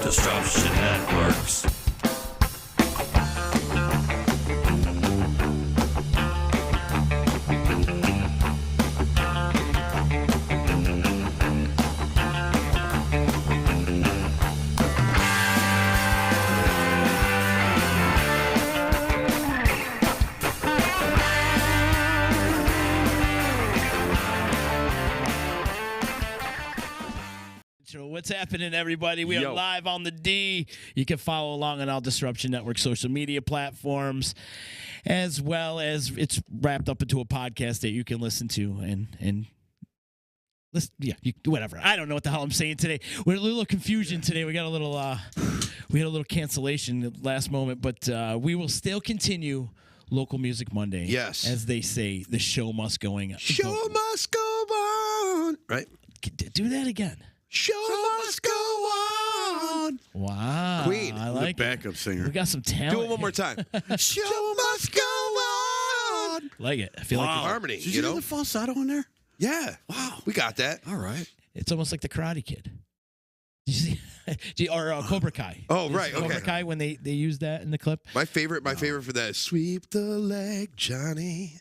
Disruption Networks. What's happening, everybody? We are live on the D. You can follow along on all Disruption Network social media platforms, as well as it's wrapped up into a podcast that you can listen to and listen. Yeah, whatever. I don't know what the hell I'm saying today. We're a little confusion today. We got a little cancellation at the last moment, but we will still continue Local Music Monday. Yes, as they say, the show must go on. Must go on. Right. Do that again. Show must go on. Wow. Queen. I like the backup singer. We got some talent. Do it one more time. Show must go on. Like it. I feel like harmony. Did you hear the falsetto in there? Yeah. Wow. We got that. All right. it's almost like the Karate Kid. Did you see? Or Cobra Kai. Oh, right. Okay. Cobra Kai, when they used that in the clip. My favorite for that is Sweep the Leg, Johnny.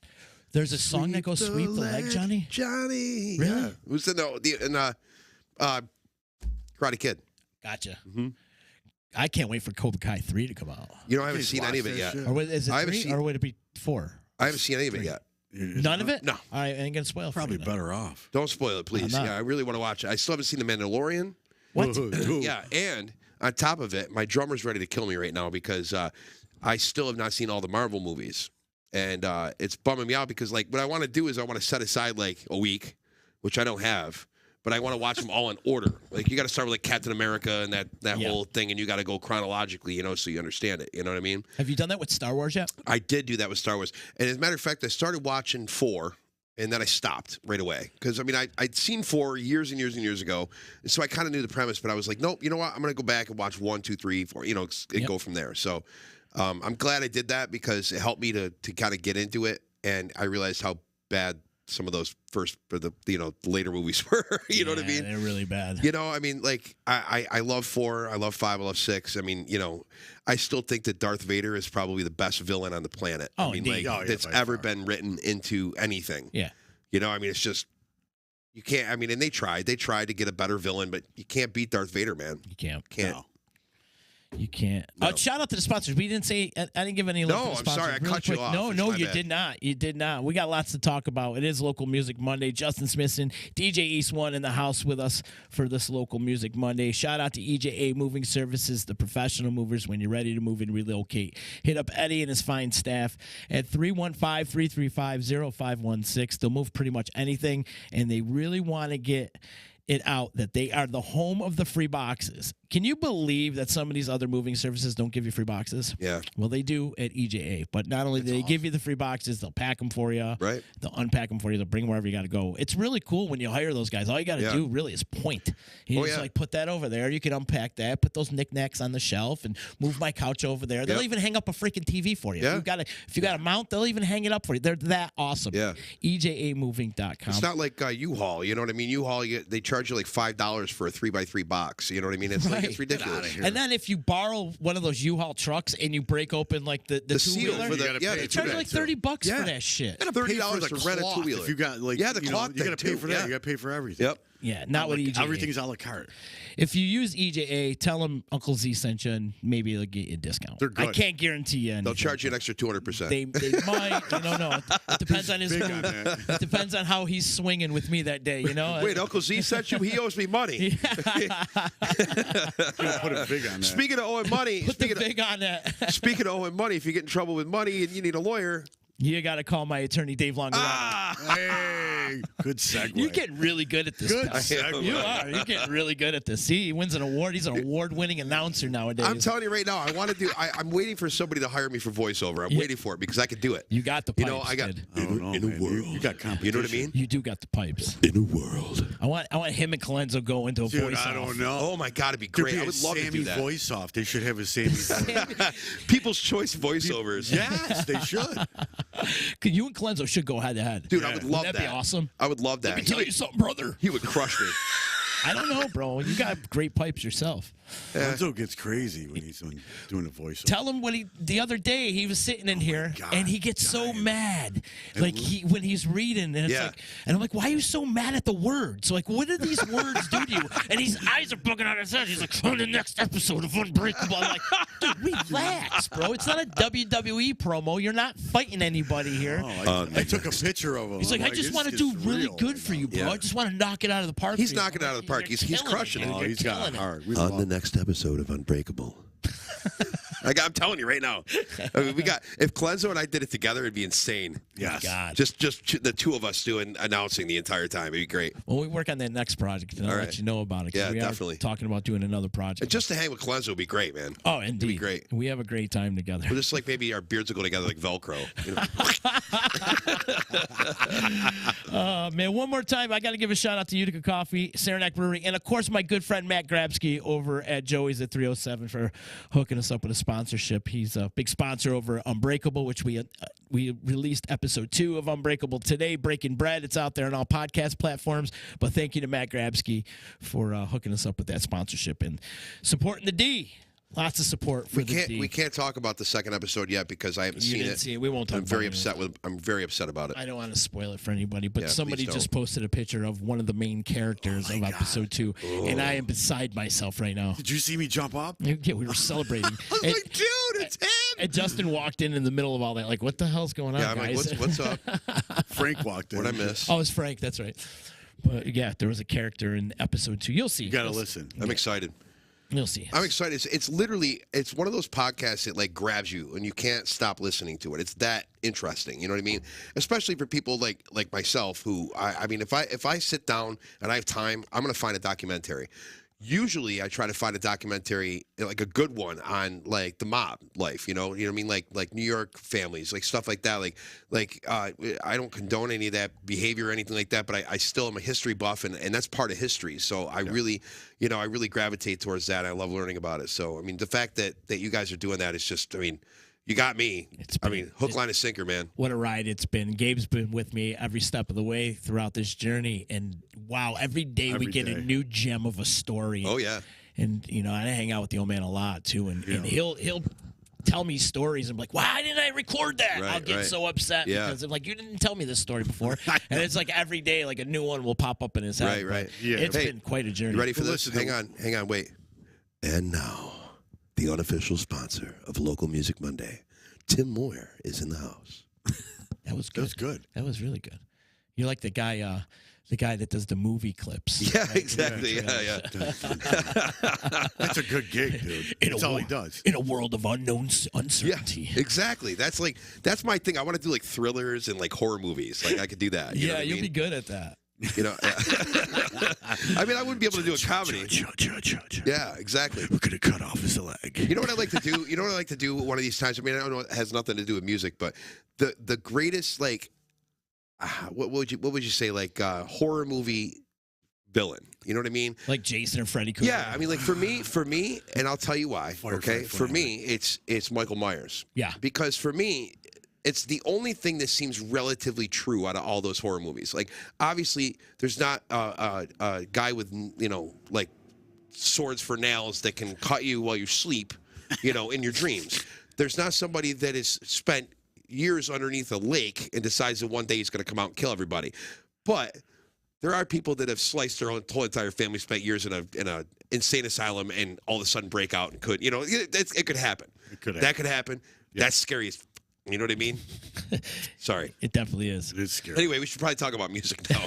There's a song that goes Sweep the Leg, Johnny? Johnny. Really? Yeah. Who's in Karate Kid. Gotcha. Mm-hmm. I can't wait for Cobra Kai 3 to come out. You know, I haven't seen any of it yet. Or is it 3 or would it be 4? I haven't seen any of it yet. None of it? No. All right, I ain't going to spoil it. Probably better off. Don't spoil it, please. Yeah, I really want to watch it. I still haven't seen The Mandalorian. What? Yeah, and on top of it, my drummer's ready to kill me right now because I still have not seen all the Marvel movies. And it's bumming me out because, like, what I want to do is I want to set aside, like, a week, which I don't have. But I want to watch them all in order. Like, you got to start with, like, Captain America and that whole thing, and you got to go chronologically, so you understand it. You know what I mean? Have you done that with Star Wars yet? I did do that with Star Wars. And as a matter of fact, I started watching 4, and then I stopped right away. Because, I mean, I'd seen 4 years and years and years ago, and so I kind of knew the premise, but I was like, nope, you know what? I'm going to go back and watch 1, 2, 3, 4, and go from there. So I'm glad I did that because it helped me to kind of get into it, and I realized how bad some of those later movies were. You know what I mean? They're really bad. I mean, like, I love 4, I love 5, I love 6. I mean, I still think that Darth Vader is probably the best villain on the planet. Oh, I mean, indeed. like, that's ever been written into anything. Yeah. I mean, it's just, you can't, I mean, and they tried to get a better villain, but you can't beat Darth Vader, man. You can't. No. You can't. No. Shout out to the sponsors. We didn't say. I didn't give any. No, I'm sorry. I cut you off. No, you bad. did not. You did not. We got lots to talk about. It is Local Music Monday. Justin Smithson, DJ East One in the house with us for this Local Music Monday. Shout out to EJA Moving Services, the professional movers. When you're ready to move and relocate, hit up Eddie and his fine staff at 315-335-0516. They'll move pretty much anything, and they really want to get it out that they are the home of the free boxes. Can you believe that some of these other moving services don't give you free boxes? Yeah. Well, they do at EJA. But not only do they give you the free boxes, they'll pack them for you. Right. They'll unpack them for you. They'll bring them wherever you got to go. It's really cool when you hire those guys. All you got to do really is point. You just like put that over there. You can unpack that, put those knickknacks on the shelf, and move my couch over there. They'll even hang up a freaking TV for you. Yeah. If you got a mount, they'll even hang it up for you. They're that awesome. Yeah. EJAmoving.com. It's not like U-Haul. You know what I mean? U-Haul, they charge you like $5 for a 3x3 box. You know what I mean? It's like, it's ridiculous. And then if you borrow one of those U-Haul trucks and you break open like the two-wheeler, they charge you like $30 for that shit. $30 to rent a two-wheeler. If you got the cloth, you got to pay for that. You got to pay for everything. Yep. Yeah, not with EJA. Everything's a la carte. If you use EJA, tell them Uncle Z sent you, and maybe they'll get you a discount. They're good. I can't guarantee you anything. They'll charge you an extra 200%. They might. No. It depends on his. It depends on how he's swinging with me that day. Wait, Uncle Z sent you? He owes me money. Put a big on that. Speaking of owing money, put the big on that. Speaking of owing money, if you get in trouble with money and you need a lawyer, you got to call my attorney, Dave Longarano. Hey, good segue. You're getting really good at this. Good segue. You are. You're getting really good at this. He wins an award. He's an award-winning announcer nowadays. I'm telling you right now, I want to do. I'm waiting for somebody to hire me for voiceover. I'm waiting for it because I could do it. You got the pipes. I got kid. in a world. You got competition. You know what I mean? You do got the pipes. In a world. I want him and Colenso go into a voice off. I don't know. Oh my God, it'd be great. I would love to do that. Voice off. They should have a Sammy voice. People's choice voiceovers. Yes, they should. You and Colenso should go head to head. Dude, I would love That'd that. be awesome. I would love that. Let me tell you something, brother. He would crush me. I don't know, bro. You got great pipes yourself. Lonzo gets crazy when he's doing a voiceover. Tell him the other day he was sitting in here God, and he gets so dying. mad, like when he's reading, and it's like, and I'm like, why are you so mad at the words? Like, what do these words do to you? And his eyes are bugging out his head. He's like, on the next episode of Unbreakable. I'm like, dude, relax, bro. It's not a WWE promo. You're not fighting anybody here. Oh, I took a picture of him. He's like, I just want to do really good for you, bro. Yeah. I just want to knock it out of the park. He's for you. knocking it out of the park. You're He's killing crushing it. dude. Oh, You're he's got killing it it. hard. We On love the him. next episode of Unbreakable. I'm telling you right now. I mean, if Clenzo and I did it together, it'd be insane. Yes. God. Just the two of us announcing the entire time. It'd be great. Well, we work on that next project, and I'll All let right. you know about it. 'Cause Yeah, we definitely. are talking about doing another project. And just to hang with Clenzo would be great, man. Oh, indeed. be great. We have a great time together. Or just like maybe our beards will go together like Velcro. You know? Man, one more time, I got to give a shout out to Utica Coffee, Saranac Brewery, and of course my good friend Matt Grabsky over at Joey's at 307 for hooking us up with a sponsorship. He's a big sponsor over Unbreakable, which we released episode 2 of Unbreakable today, Breaking Bread. It's out there on all podcast platforms. But thank you to Matt Grabsky for hooking us up with that sponsorship and supporting the D. Lots of support for the D. We can't talk about the second episode yet because I haven't You seen didn't it. see it. We won't talk I'm about very it. I'm very upset about it. I don't want to spoil it for anybody, but Yeah, somebody please just don't. posted a picture of one of the main characters of episode 2, and I am beside myself right now. Did you see me jump up? Yeah, we were celebrating. I was like, dude, it's him. And Justin walked in the middle of all that, like, what the hell's going on, Yeah, I'm like, guys? what's up? Frank walked in. What'd I miss? Oh, it's Frank. That's right. But yeah, there was a character in episode 2. You'll see. You got to listen. I'm excited. You'll see. I'm excited. It's literally one of those podcasts that like grabs you and you can't stop listening to it. It's that interesting. You know what I mean? Especially for people like myself who I mean, if I sit down and I have time, I'm gonna find a documentary. Usually I try to find a documentary, like a good one on like the mob life, you know what I mean? Like New York families, like stuff like that. I don't condone any of that behavior or anything like that, but I still am a history buff and that's part of history. So I really gravitate towards that. I love learning about it. So, I mean, the fact that you guys are doing that is just, I mean, you got me. Hook, line, and sinker, man. What a ride it's been. Gabe's been with me every step of the way throughout this journey. And wow, every day we get a new gem of a story. Oh, yeah. And, I hang out with the old man a lot, too. And he'll tell me stories. I'm like, why didn't I record that? Right, I'll get so upset because I'm like, you didn't tell me this story before. And it's like every day, like a new one will pop up in his head. Right. But Yeah. It's Hey, been quite a journey. You ready for this? Listen, Hang on, wait. And now, the unofficial sponsor of Local Music Monday, Tim Moyer, is in the house. That was That good. was good. That was really good. You're like the guy that does the movie clips. Yeah, right? exactly. Yeah. That's a good gig, dude. That's all he does. In a world of unknown Yeah, uncertainty. exactly. That's my thing. I want to do like thrillers and like horror movies. Like I could do that. You know Yeah, what I you'll mean? be good at that. I mean, I wouldn't be able to do a comedy. Yeah, exactly. We're gonna cut off his leg. You know what I like to do? You know what I like to do one of these times? I mean, I don't know, it has nothing to do with music, but the greatest like what would you say, like horror movie villain? You know what I mean? Like Jason or Freddy Krueger. Yeah, I mean, like for me, and I'll tell you why. Okay, for me, it's Michael Myers. Yeah. Because for me, it's the only thing that seems relatively true out of all those horror movies. Like, obviously, there's not a guy with, like swords for nails that can cut you while you sleep, in your dreams. There's not somebody that has spent years underneath a lake and decides that one day he's going to come out and kill everybody. But there are people that have sliced their whole entire family, spent years in a insane asylum, and all of a sudden break out and could, it could happen. That could happen. Yeah. That's scary as you know what I mean? Sorry. It definitely is. It is scary. Anyway, we should probably talk about music now.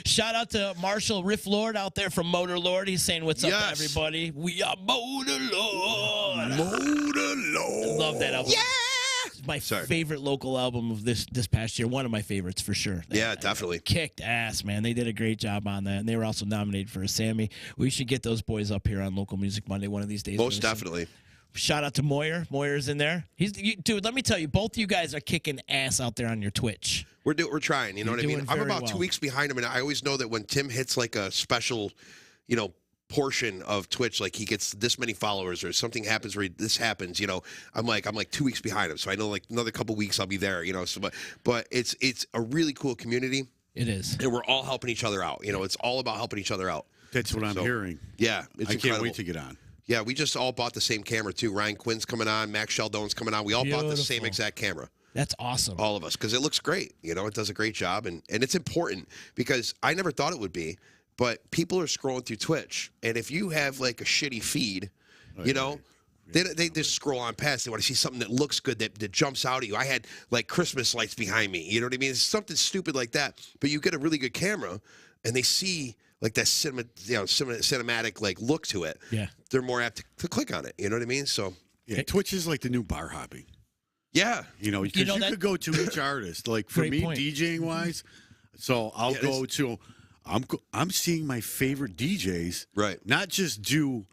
Shout out to Marshall Riff Lord out there from Motor Lord. He's saying what's up to Yes. everybody. We are Motor Lord. Motor Lord. Love that album. Yeah. It's my Sorry. favorite local album of this past year. One of my favorites for sure. Yeah, definitely. Kicked ass, man. They did a great job on that, and they were also nominated for a Sammy. We should get those boys up here on Local Music Monday one of these days. Most definitely. Shout out to Moyer. Moyer's in there. Dude, let me tell you, both you guys are kicking ass out there on your Twitch. We're trying, you know You're what I mean? doing I'm very about well. 2 weeks behind him, and I always know that when Tim hits like a special, portion of Twitch, like he gets this many followers or something happens where this happens, I'm like 2 weeks behind him. So I know like another couple weeks I'll be there, so but it's a really cool community. It is. And we're all helping each other out. It's all about helping each other out. That's what I'm hearing. Yeah, it's I incredible. can't wait to get on. Yeah, we just all bought the same camera too. Ryan Quinn's coming on, Max Sheldone's coming on. We all bought the same exact camera. That's awesome. All of us, because it looks great. You know, it does a great job, and it's important because I never thought it would be, but people are scrolling through Twitch, and if you have like a shitty feed, you know. They just scroll on past. They want to see something that looks good, that jumps out at you. I had like Christmas lights behind me. You know what I mean? It's something stupid like that. But you get a really good camera, and they see like that cinematic like look to it. Yeah, they're more apt to click on it. You know what I mean? So Twitch is like the new bar hopping. Yeah, you know, because you could go to each artist. Like for me, DJing wise, so I'll go to. I'm seeing my favorite DJs, right? Not just do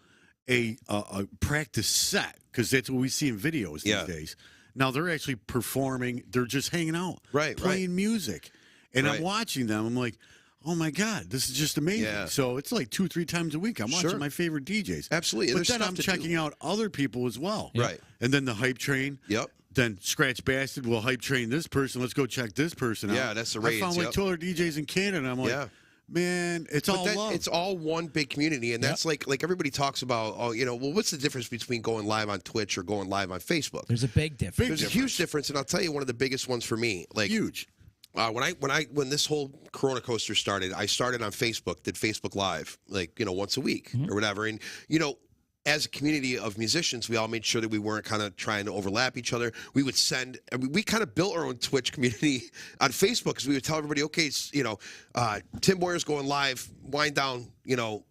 a practice set, because that's what we see in videos these days. Now they're actually performing. They're just hanging out, playing music, and I'm watching them. I'm like, oh my God, this is just amazing. Yeah. So it's like 2-3 times a week I'm watching my favorite DJs. Absolutely. But then I'm checking out other people as well. Right. And then the hype train. Yep. Then Scratch Bastard will hype train this person. Let's go check this person out. Yeah, that's the rage. I found like 2 other DJs in Canada, and I'm like, man, it's all love. It's all one big community, and that's like everybody talks about. Oh, you know, well, what's the difference between going live on Twitch or going live on Facebook? There's a big difference. There's a huge difference, and I'll tell you one of the biggest ones for me. Like huge. When this whole Corona coaster started, I started on Facebook, did Facebook Live, like, you know, once a week or whatever, and you know. As a community of musicians, we all made sure that we weren't kind of trying to overlap each other. We would we kind of built our own Twitch community on Facebook, because we would tell everybody, okay, you know, Tim Boyer's going live, wind down, you know,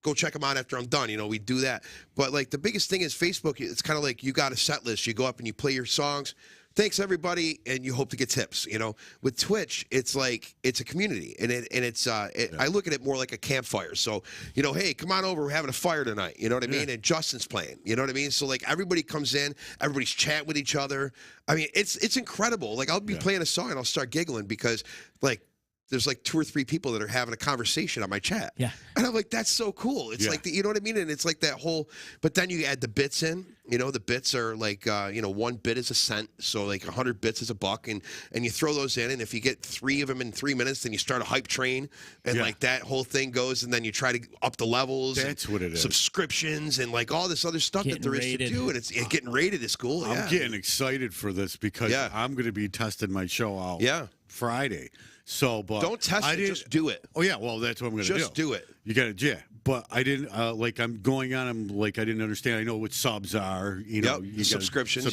go check him out after I'm done. You know, we do that. But like the biggest thing is Facebook, it's kind of like you got a set list. You go up and you play your songs. Thanks everybody, and you hope to get tips. You know, with Twitch, it's like it's a community, and I look at it more like a campfire. So, you know, hey, come on over, we're having a fire tonight. You know what I mean? And Justin's playing. You know what I mean? So like everybody comes in, everybody's chatting with each other. I mean, it's incredible. Like I'll be playing a song and I'll start giggling because like. There's like 2 or 3 people that are having a conversation on my chat. Yeah. And I'm like, that's so cool. It's like, you know what I mean? And it's like that whole, but then you add the bits in, you know, the bits are like, you know, 1 bit is a cent. So like 100 bits is $1. And you throw those in. And if you get 3 of them in 3 minutes, then you start a hype train. And like that whole thing goes. And then you try to up the levels. That's what it is. Subscriptions and like all this other stuff that there is to do. And it's getting rated is cool. I'm getting excited for this because I'm going to be testing my show out Friday. So, but don't test it, just do it. Oh yeah, well that's what I'm going to do. Just do it. You got to, but I didn't like. I'm going on. I'm like I didn't understand. I know what subs are. You know, you subscriptions,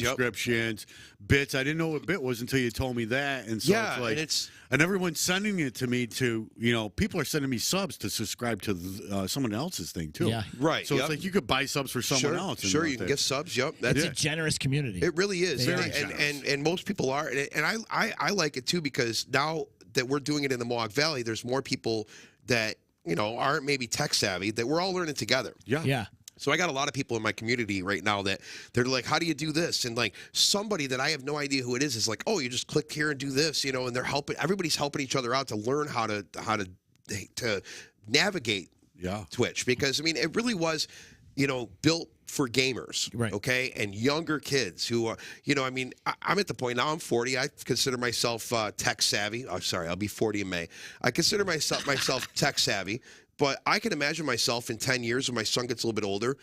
bits. I didn't know what bit was until you told me that. And so it's like, and everyone's sending it to me to, you know, people are sending me subs to subscribe to someone else's thing too. Yeah, right. So it's like you could buy subs for someone else. Sure, you can get subs. Yep, that's a generous community. It really is, and most people are, and I like it too because now that we're doing it in the Mohawk Valley, there's more people that, you know, aren't maybe tech savvy, that we're all learning together. Yeah. So I got a lot of people in my community right now that they're like, how do you do this? And like somebody that I have no idea who it is like, oh, you just click here and do this, you know, and they're helping, everybody's helping each other out to learn how to navigate Twitch. Because I mean, it really was, you know, built for gamers, okay, and younger kids who are, you know, I mean, I'm at the point now. I'm 40. I consider myself tech savvy. Oh, sorry, I'll be 40 in May. I consider myself tech savvy, but I can imagine myself in 10 years when my son gets a little bit older,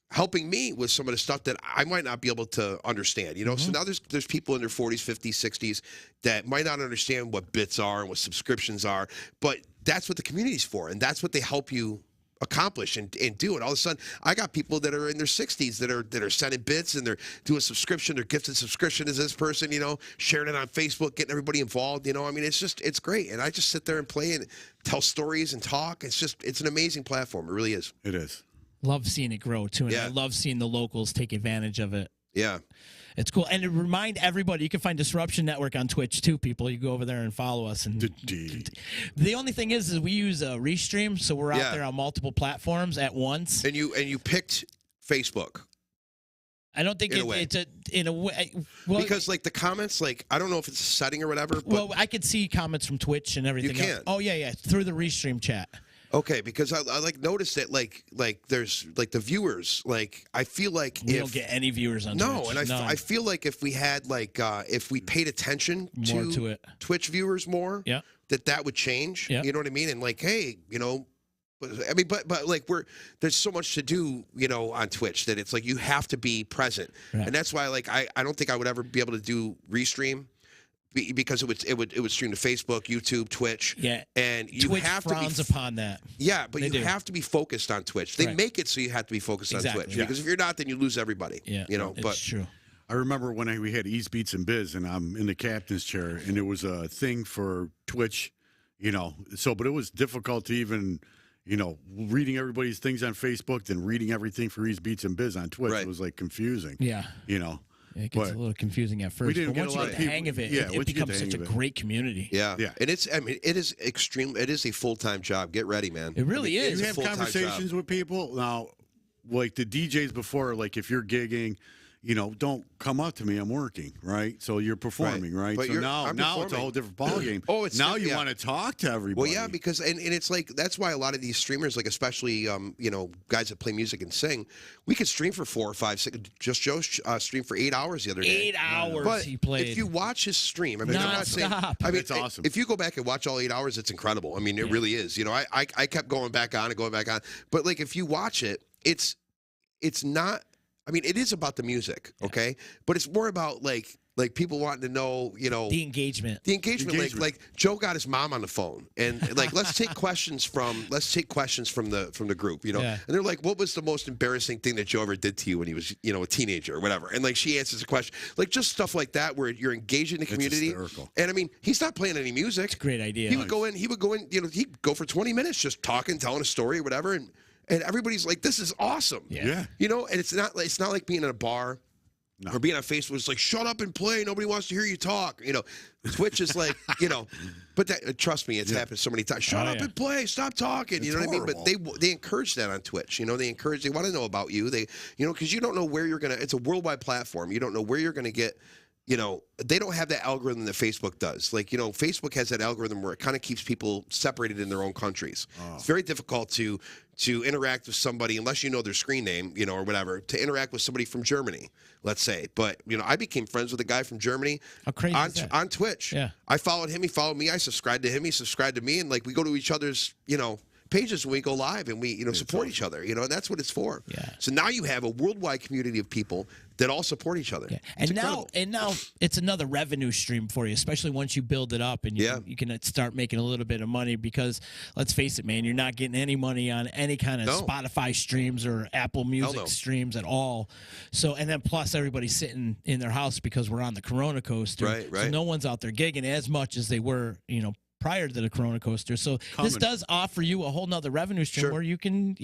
helping me with some of the stuff that I might not be able to understand. You know, so now there's people in their 40s, 50s, 60s that might not understand what bits are and what subscriptions are, but that's what the community's for, and that's what they help you accomplish and do. And all of a sudden, I got people that are in their 60s that are sending bits and they're doing subscription. Their gifted subscription is this person, you know, sharing it on Facebook, getting everybody involved. You know, I mean, it's great. And I just sit there and play and tell stories and talk. It's an amazing platform. It really is. It is. Love seeing it grow too, and I love seeing the locals take advantage of it. Yeah. It's cool. And to remind everybody, you can find Disruption Network on Twitch too, people. You go over there and follow us. And the only thing is we use a Restream, so we're out there on multiple platforms at once. And you picked Facebook. I don't think it's in a way. Well, because like the comments, like I don't know if it's a setting or whatever. But well, I could see comments from Twitch and everything. You can. Else. Oh yeah, through the Restream chat. Okay, because I like noticed that like there's like the viewers, like I feel like we don't get any viewers on Twitch. And I feel like if we had like if we paid attention to it. Twitch viewers more, that would change. You know what I mean? And like, hey, you know, But like there's so much to do, on Twitch that it's like you have to be present, and that's why like I don't think I would ever be able to do restream because it would stream to Facebook, YouTube, Twitch. Yeah, and you Twitch have frowns to be upon that. Yeah, but you have to be focused on Twitch. They make it so you have to be focused on Twitch because if you're not, then you lose everybody. Yeah, But true. I remember when we had East Beats and Biz, and I'm in the captain's chair, and there was a thing for Twitch, but it was difficult to even, reading everybody's things on Facebook, then reading everything for East Beats and Biz on Twitch. It was like confusing. Yeah. It gets a little confusing at first. We didn't but once get you get the hang of it, it becomes such a great community. Yeah. And it is extreme. It is a full-time job. Get ready, man. It really is. You have conversations with people now, like the DJs before, like if you're gigging, don't come up to me. I'm working, right? So you're performing, right? But so now it's a whole different ballgame. Now you want to talk to everybody. Well, yeah, because and it's like that's why a lot of these streamers, like especially guys that play music and sing, we could stream for 4 or 5, 6. Just Joe streamed for 8 hours the other day. 8 hours but he played. If you watch his stream, I'm not saying. It's awesome. If you go back and watch all 8 hours, it's incredible. I mean, it really is. I kept going back on and going back on, but like if you watch it, it's not. I mean, it is about the music, okay? But it's more about like people wanting to know, the engagement. The engagement. Like Joe got his mom on the phone, and like let's take questions from the group, And they're like, "What was the most embarrassing thing that Joe ever did to you when he was, a teenager or whatever?" And like she answers a question, like just stuff like that where you're engaging the community. And I mean, he's not playing any music. It's a great idea. He would go in. He'd go for 20 minutes just talking, telling a story or whatever, and everybody's like, "This is awesome." Yeah. And it's not like being in a bar or being on Facebook. It's like, "Shut up and play. Nobody wants to hear you talk." Twitch is like, but trust me, it's happened so many times. Shut up and play. Stop talking. You know what I mean? But they encourage that on Twitch. They want to know about you. They, because you don't know where you're gonna. It's a worldwide platform. You don't know where you're gonna get. They don't have that algorithm that Facebook does. Like, Facebook has that algorithm where it kind of keeps people separated in their own countries. It's very difficult to interact with somebody unless you know their screen name, or whatever, to interact with somebody from Germany, let's say. But, I became friends with a guy from Germany on Twitch. Yeah. I followed him. He followed me. I subscribed to him. He subscribed to me. And, like, we go to each other's, pages when we go live and we support each other, and that's what it's for. Yeah. So now you have a worldwide community of people that all support each other. Yeah. And now it's another revenue stream for you, especially once you build it up and you can start making a little bit of money, because let's face it, man, you're not getting any money on any kind of Spotify streams or Apple Music streams at all. So, and then plus everybody's sitting in their house because we're on the Corona coaster. Right. So no one's out there gigging as much as they were, prior to the Corona coaster. So this does offer you a whole nother revenue stream where you can,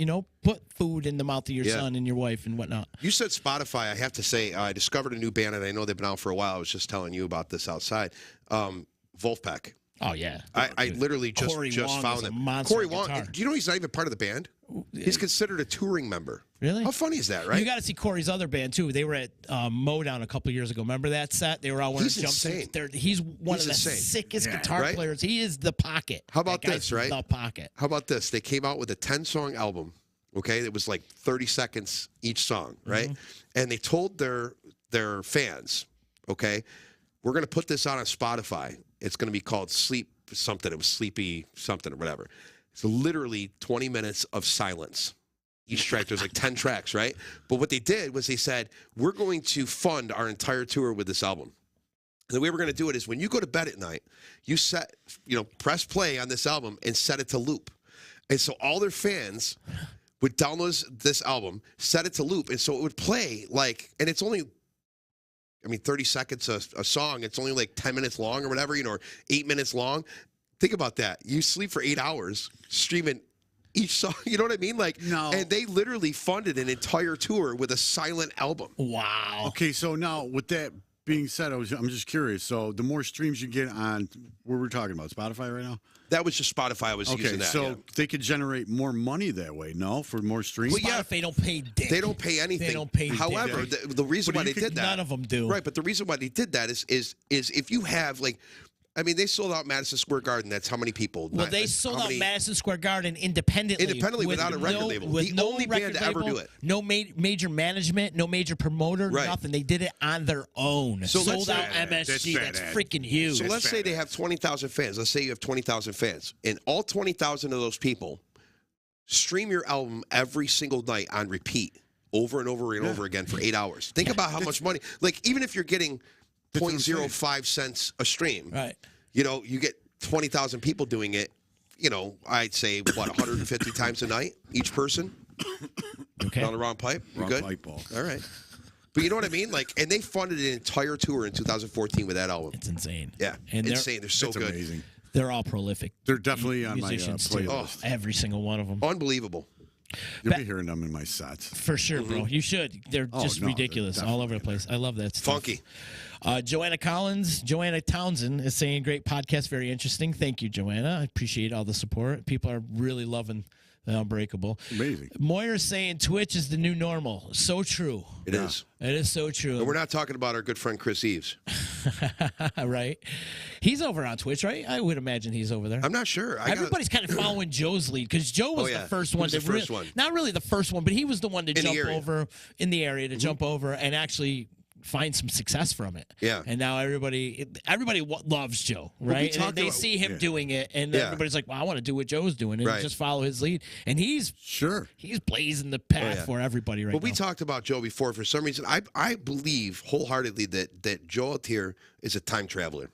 put food in the mouth of your son and your wife and whatnot. You said Spotify. I have to say, I discovered a new band, and I know they've been out for a while. I was just telling you about this outside. Wolfpack. Oh, yeah. I literally just found them. Corey Wong, do you know he's not even part of the band? He's considered a touring member. Really? How funny is that, right? You got to see Corey's other band, too. They were at Modown a couple of years ago. Remember that set? They were all wearing jumpsuits. He's one of the sickest guitar players. He is the Pocket. How about this, right? The Pocket. How about this? They came out with a 10-song album, okay? It was like 30 seconds each song, right? And they told their fans, okay, we're going to put this out on Spotify. It's going to be called Sleep something. It was Sleepy something or whatever. It's literally 20 minutes of silence. Each track, there's like 10 tracks, right? But what they did was they said, we're going to fund our entire tour with this album. And the way we're going to do it is when you go to bed at night, you press play on this album and set it to loop. And so all their fans would download this album, set it to loop. And so it would play and it's only, 30 seconds a song. It's only like 10 minutes long or whatever, or 8 minutes long. Think about that. You sleep for 8 hours streaming each song. You know what I mean? No. And they literally funded an entire tour with a silent album. Wow. Okay, so now with that being said, I'm just curious. So the more streams you get on, what we're talking about, Spotify right now? That was just Spotify. I was using that. So they could generate more money that way, no? For more streams? Well, Spotify don't pay dick. They don't pay anything. They don't pay However, the reason why they did that. None of them do. Right, but the reason why they did that is if you have they sold out Madison Square Garden. That's how many people? Well, they sold out Madison Square Garden independently without a record label. With the no only band to ever do it. No major management, no major promoter, nothing. They did it on their own. So sold out MSG. That's freaking huge. So let's say they have 20,000 fans. Let's say you have 20,000 fans, and all 20,000 of those people stream your album every single night on repeat, over and over and over again for 8 hours. Think about how much money. Like, even if you're getting 0.05 cents a stream, right? You know, you get 20,000 people doing it. You know, I'd say what 150 times a night each person. Okay. On the wrong pipe. You're wrong good. pipe ball. All right. But you know what I mean? Like, and they funded an entire tour in 2014 with that album. It's insane. Yeah, and insane. They're so it's good. Amazing. They're all prolific. They're definitely on my musicians too. playlist. Every single one of them. Unbelievable. You'll be hearing them in my sets. For sure, bro. You should. They're just ridiculous they're all over the place. I love that stuff. Funky. Joanna Townsend is saying, great podcast, very interesting. Thank you, Joanna. I appreciate all the support. People are really loving the Unbreakable. Amazing. Moira's saying Twitch is the new normal. So true. It is. It is so true. And we're not talking about our good friend Chris Eves. Right? He's over on Twitch, right? I would imagine he's over there. I'm not sure. Everybody's kind of following Joe's lead because Joe was the first one. Not really the first one, but he was the one to jump over in the area to jump over and actually find some success from it. Yeah. And now everybody loves Joe, right? And they see him doing it, and everybody's like, well, I want to do what Joe's doing and just follow his lead. And he's blazing the path for everybody right now. But we talked about Joe before. For some reason, I believe wholeheartedly that Joe Altier is a time traveler.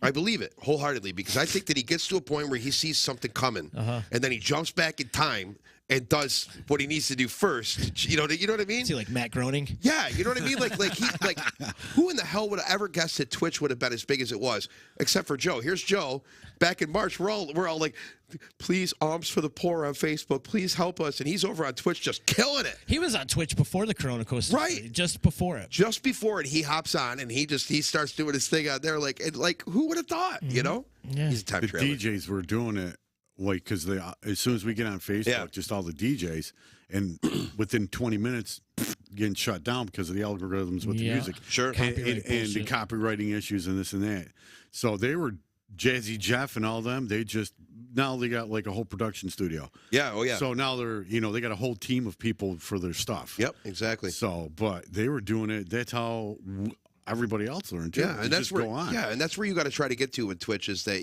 I believe it wholeheartedly because I think that he gets to a point where he sees something coming, and then he jumps back in time and does what he needs to do first. You know what I mean? See, like Matt Groening? Yeah, you know what I mean? Like who in the hell would have ever guessed that Twitch would have been as big as it was, except for Joe. Here's Joe. Back in March, we're all like, please, alms for the poor on Facebook. Please help us. And he's over on Twitch just killing it. He was on Twitch before the Corona Coaster. Right. Just before it. Just before it, he hops on and he starts doing his thing out there. Like who would have thought, you know? Yeah. He's a time The traveler. DJs were doing it. Like, because as soon as we get on Facebook, just all the DJs, and within 20 minutes, getting shut down because of the algorithms with the music. Sure. And the copywriting issues and this and that. So they were Jazzy Jeff and all them. Now they got like a whole production studio. Yeah. Oh, yeah. So now they got a whole team of people for their stuff. Yep. Exactly. So, but they were doing it. That's how everybody else learned too. Yeah, and that's where and that's where you got to try to get to with Twitch is that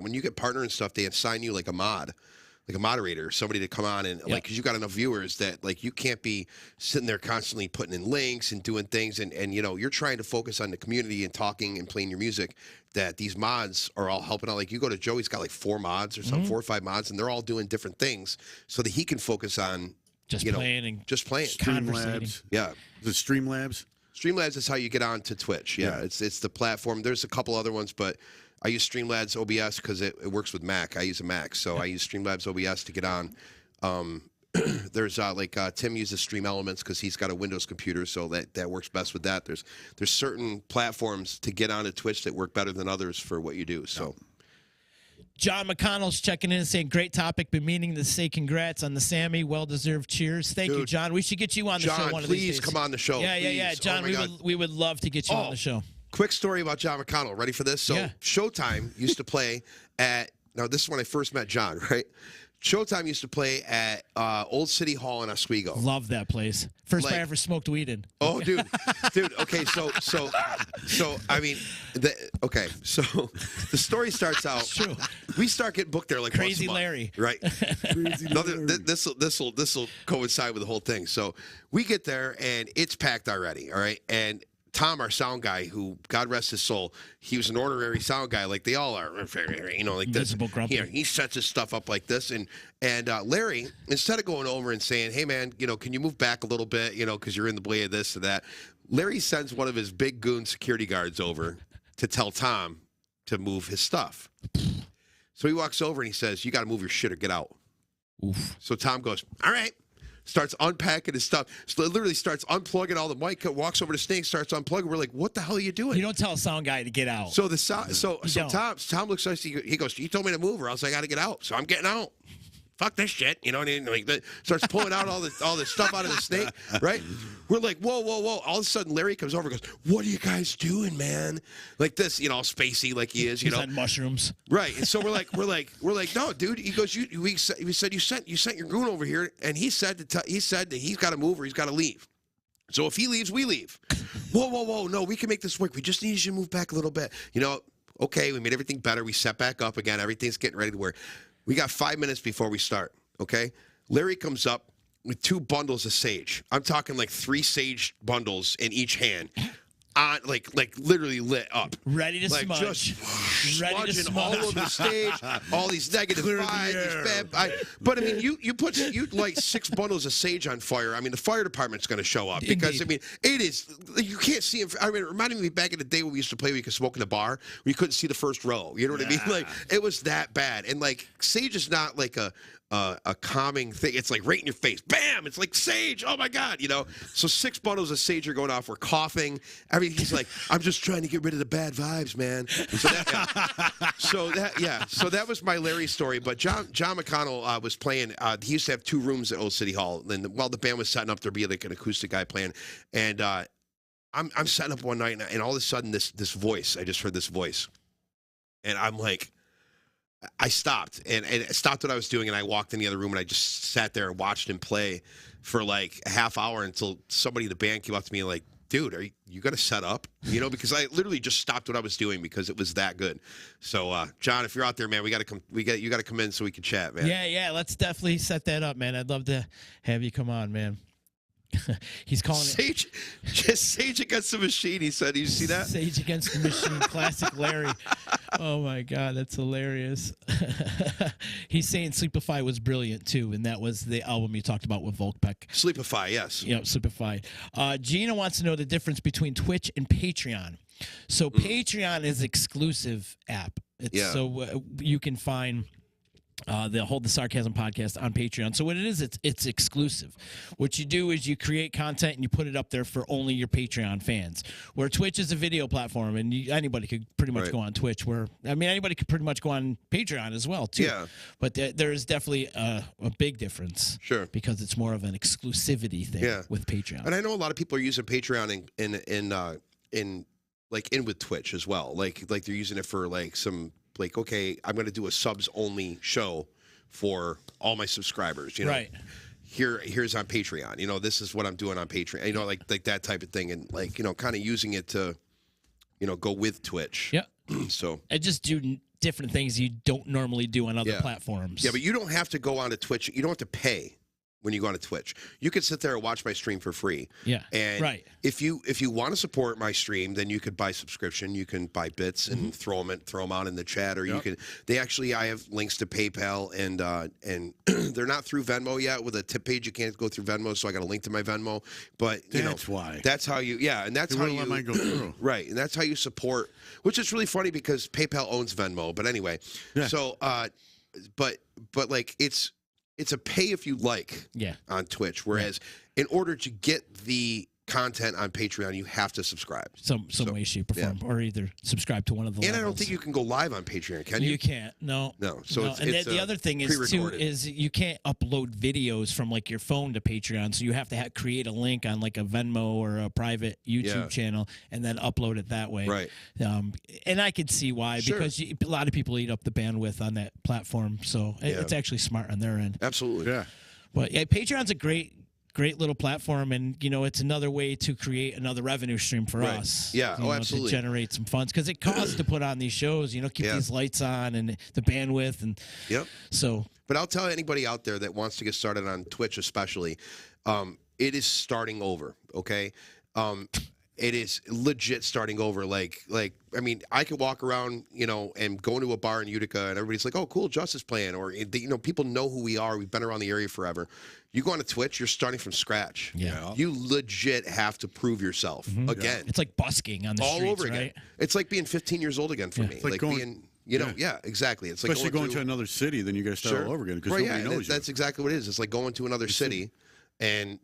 when you get partner and stuff, they assign you like a moderator, somebody to come on and like because you got enough viewers that like you can't be sitting there constantly putting in links and doing things and you know you're trying to focus on the community and talking and playing your music. That these mods are all helping out. Like you go to Joe, he's got like 4 mods or something, 4 or 5 mods, and they're all doing different things so that he can focus on just playing. Streamlabs. Yeah, the Streamlabs. Streamlabs is how you get on to Twitch. Yeah, it's the platform. There's a couple other ones, but I use Streamlabs OBS because it works with Mac. I use a Mac, so I use Streamlabs OBS to get on. There's Tim uses Stream Elements because he's got a Windows computer, so that works best with that. There's certain platforms to get onto Twitch that work better than others for what you do. So. John McConnell's checking in and saying, great topic. Been meaning to say congrats on the Sammy. Well-deserved cheers. Thank you, John. We should get you on the show one of these days. Please come on the show. Yeah. John, we would love to get you on the show. Quick story about John McConnell. Ready for this? So Showtime used to play at, now this is when I first met John, right? Showtime used to play at Old City Hall in Oswego. Love that place. First I ever smoked weed in. Oh, dude. Okay, so I mean, so the story starts out. It's true. We start getting booked there like Crazy once a month, Larry, right? This will coincide with the whole thing. So we get there and it's packed already. All right, and Tom, our sound guy, who God rest his soul, he was an honorary sound guy, like they all are, you know, like this. Grumpy. He sets his stuff up like this, and Larry, instead of going over and saying, "Hey man, you know, can you move back a little bit, you know, because you're in the way of this or that," Larry sends one of his big goon security guards over to tell Tom to move his stuff. So he walks over and he says, "You got to move your shit or get out." Oof. So Tom goes, "All right." Starts unpacking his stuff. So literally starts unplugging all the mic. Walks over to Snake, starts unplugging. We're like, "What the hell are you doing?" You don't tell a sound guy to get out. So Tom looks like he goes, "You told me to move, or else I got to get out." So I'm getting out. Fuck this shit, you know what I mean? Like starts pulling out all the stuff out of the Snake, right? We're like, whoa. All of a sudden, Larry comes over and goes, "What are you guys doing, man?" Like this, you know, all spacey like he is, you know. He's on mushrooms, right? And so we're like, "No, dude." He goes, "We said you sent your goon over here, and he said that he's got to move or he's got to leave. So if he leaves, we leave." Whoa! No, we can make this work. We just need you to move back a little bit, you know. Okay, we made everything better. We set back up again. Everything's getting ready to work. We got 5 minutes before we start. Okay, Larry comes up with 2 bundles of sage. I'm talking like 3 sage bundles in each hand. Like literally lit up, ready to like smudge, ready to smudge all over the stage, all these negative vibes, these bad. But I mean, you light 6 bundles of sage on fire. I mean, the fire department's going to show up because I mean, it is you can't see it. I mean, it reminded me back in the day when we used to play, we could smoke in the bar, where you couldn't see the first row. You know what I mean? Like it was that bad. And like sage is not like a calming thing. It's like right in your face. Bam! It's like sage. Oh my God, you know. So 6 bundles of sage are going off. We're coughing. I mean, he's like, I'm just trying to get rid of the bad vibes, man. So that was my Larry story. But John McConnell was playing. He used to have 2 rooms at Old City Hall. And while the band was setting up, there'd be like an acoustic guy playing. And I'm setting up one night, and all of a sudden this voice. I just heard this voice, and I'm like. I stopped and stopped what I was doing, and I walked in the other room, and I just sat there and watched him play for like a half hour until somebody in the band came up to me and like, dude, are you got to set up? You know, because I literally just stopped what I was doing because it was that good. So, John, if you're out there, man, you got to come in so we can chat, man. Yeah, let's definitely set that up, man. I'd love to have you come on, man. He's calling it Sage Against the Machine. He said, "Did you see that? Sage Against the Machine, classic Larry." Oh my God, that's hilarious. He's saying Sleepify was brilliant too, and that was the album you talked about with Volkpeck. Sleepify, yes. Yeah, Sleepify. Gina wants to know the difference between Twitch and Patreon. So Patreon is exclusive app. So you can find. The Hold the Sarcasm podcast on Patreon. So what it is, it's exclusive. What you do is you create content and you put it up there for only your Patreon fans. Where Twitch is a video platform, and anybody could pretty much go on Twitch. Anybody could pretty much go on Patreon as well too. Yeah. But there is definitely a big difference. Sure. Because it's more of an exclusivity thing with Patreon. And I know a lot of people are using Patreon in with Twitch as well. Like they're using it for like some. Like, okay, I'm going to do a subs-only show for all my subscribers, you know. Right. Here's on Patreon. You know, this is what I'm doing on Patreon. You know, like that type of thing. And, like, you know, kind of using it to, you know, go with Twitch. Yeah. So. I just do different things you don't normally do on other platforms. Yeah, but you don't have to go on to Twitch. You don't have to pay when you go on to Twitch. You could sit there and watch my stream for free. Yeah. And if you want to support my stream, then you could buy subscription. You can buy bits and throw them out in the chat, or you can. I have links to PayPal, and they're not through Venmo yet. With a tip page, you can't go through Venmo, so I got a link to my Venmo. But that's why. That's how you. Yeah, and that's how you. Let mine go through. Right, and that's how you support. Which is really funny because PayPal owns Venmo. But anyway, so but like it's a pay if you like on Twitch, whereas in order to get the content on Patreon, you have to subscribe. Some way, shape, or form, or either subscribe to one of the levels. I don't think you can go live on Patreon, can you? You can't. No. So no. The other thing is too is you can't upload videos from like your phone to Patreon. So you have to create a link on like a Venmo or a private YouTube channel and then upload it that way. Right. And I could see why because a lot of people eat up the bandwidth on that platform. So it's actually smart on their end. Absolutely. Yeah. But Patreon's a great little platform, and it's another way to create another revenue stream for us. Yeah, absolutely. To generate some funds because it costs to put on these shows. Keep these lights on and the bandwidth and so. But I'll tell anybody out there that wants to get started on Twitch, especially, it is starting over. Okay. It is legit starting over. Like, I mean, I could walk around, and go into a bar in Utica, and everybody's like, "Oh, cool, Justice playing," or people know who we are. We've been around the area forever. You go on to Twitch, you're starting from scratch. Yeah, you legit have to prove yourself again. It's like busking on the all streets, over again. Right? It's like being 15 years old again for me. It's like being. Exactly. It's especially like going to another city, then you got to start all over again because nobody knows you. That's exactly what it is. It's like going to another city, and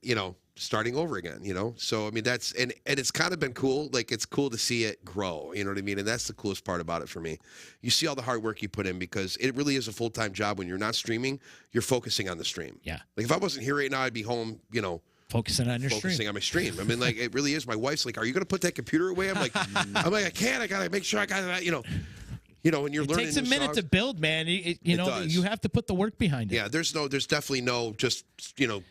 starting over again. So I mean and it's kind of been cool. Like it's cool to see it grow. You know what I mean? And that's the coolest part about it for me. You see all the hard work you put in because it really is a full-time job. When you're not streaming, you're focusing on the stream. Yeah. Like if I wasn't here right now, I'd be home. Focusing on my stream. I mean, like it really is. My wife's like, "Are you going to put that computer away?" I'm like, I can't. I got to make sure I got that. you know, when you're learning, it takes a minute to build, man. You have to put the work behind it. Yeah, there's definitely no just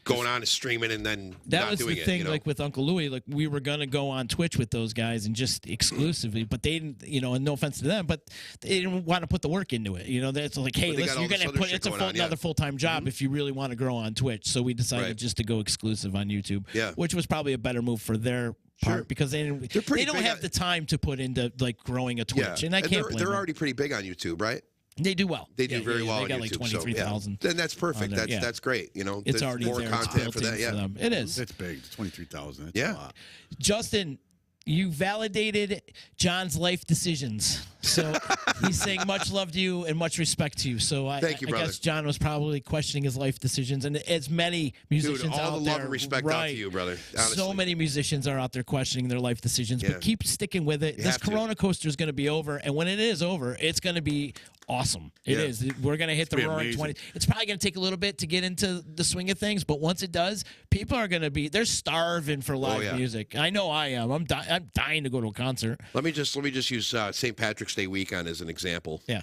going on and streaming and then that not was doing the thing. it. You know? Like with Uncle Louie, like we were gonna go on Twitch with those guys and just exclusively, but they didn't. And no offense to them, but they didn't want to put the work into it. That's like, hey, listen, you're gonna put another full-time job if you really want to grow on Twitch. So we decided just to go exclusive on YouTube. Yeah, which was probably a better move for their part because they don't have the time to put into like growing a Twitch, and I can't blame them. They're already pretty big on YouTube, right? They do well. They do very well. They got on like YouTube, 23,000. Then that's perfect. That's great. It's already more there. content for that. For them. It is. It's big. It's 23,000. Yeah. A lot. Justin, you validated John's life decisions. So he's saying much love to you and much respect to you. So Thank you, brother. I guess John was probably questioning his life decisions, and as many musicians all out the there, love and respect out to you, brother. Honestly. So many musicians are out there questioning their life decisions, but keep sticking with it. This Corona coaster is going to be over, and when it is over, it's going to be awesome. It is. We're going to hit the roaring 20. It's probably going to take a little bit to get into the swing of things, but once it does, people are going to be they're starving for live music. I know I am. I'm dying to go to a concert. Let me just use St. Patrick's Day weekend as an example. Yeah.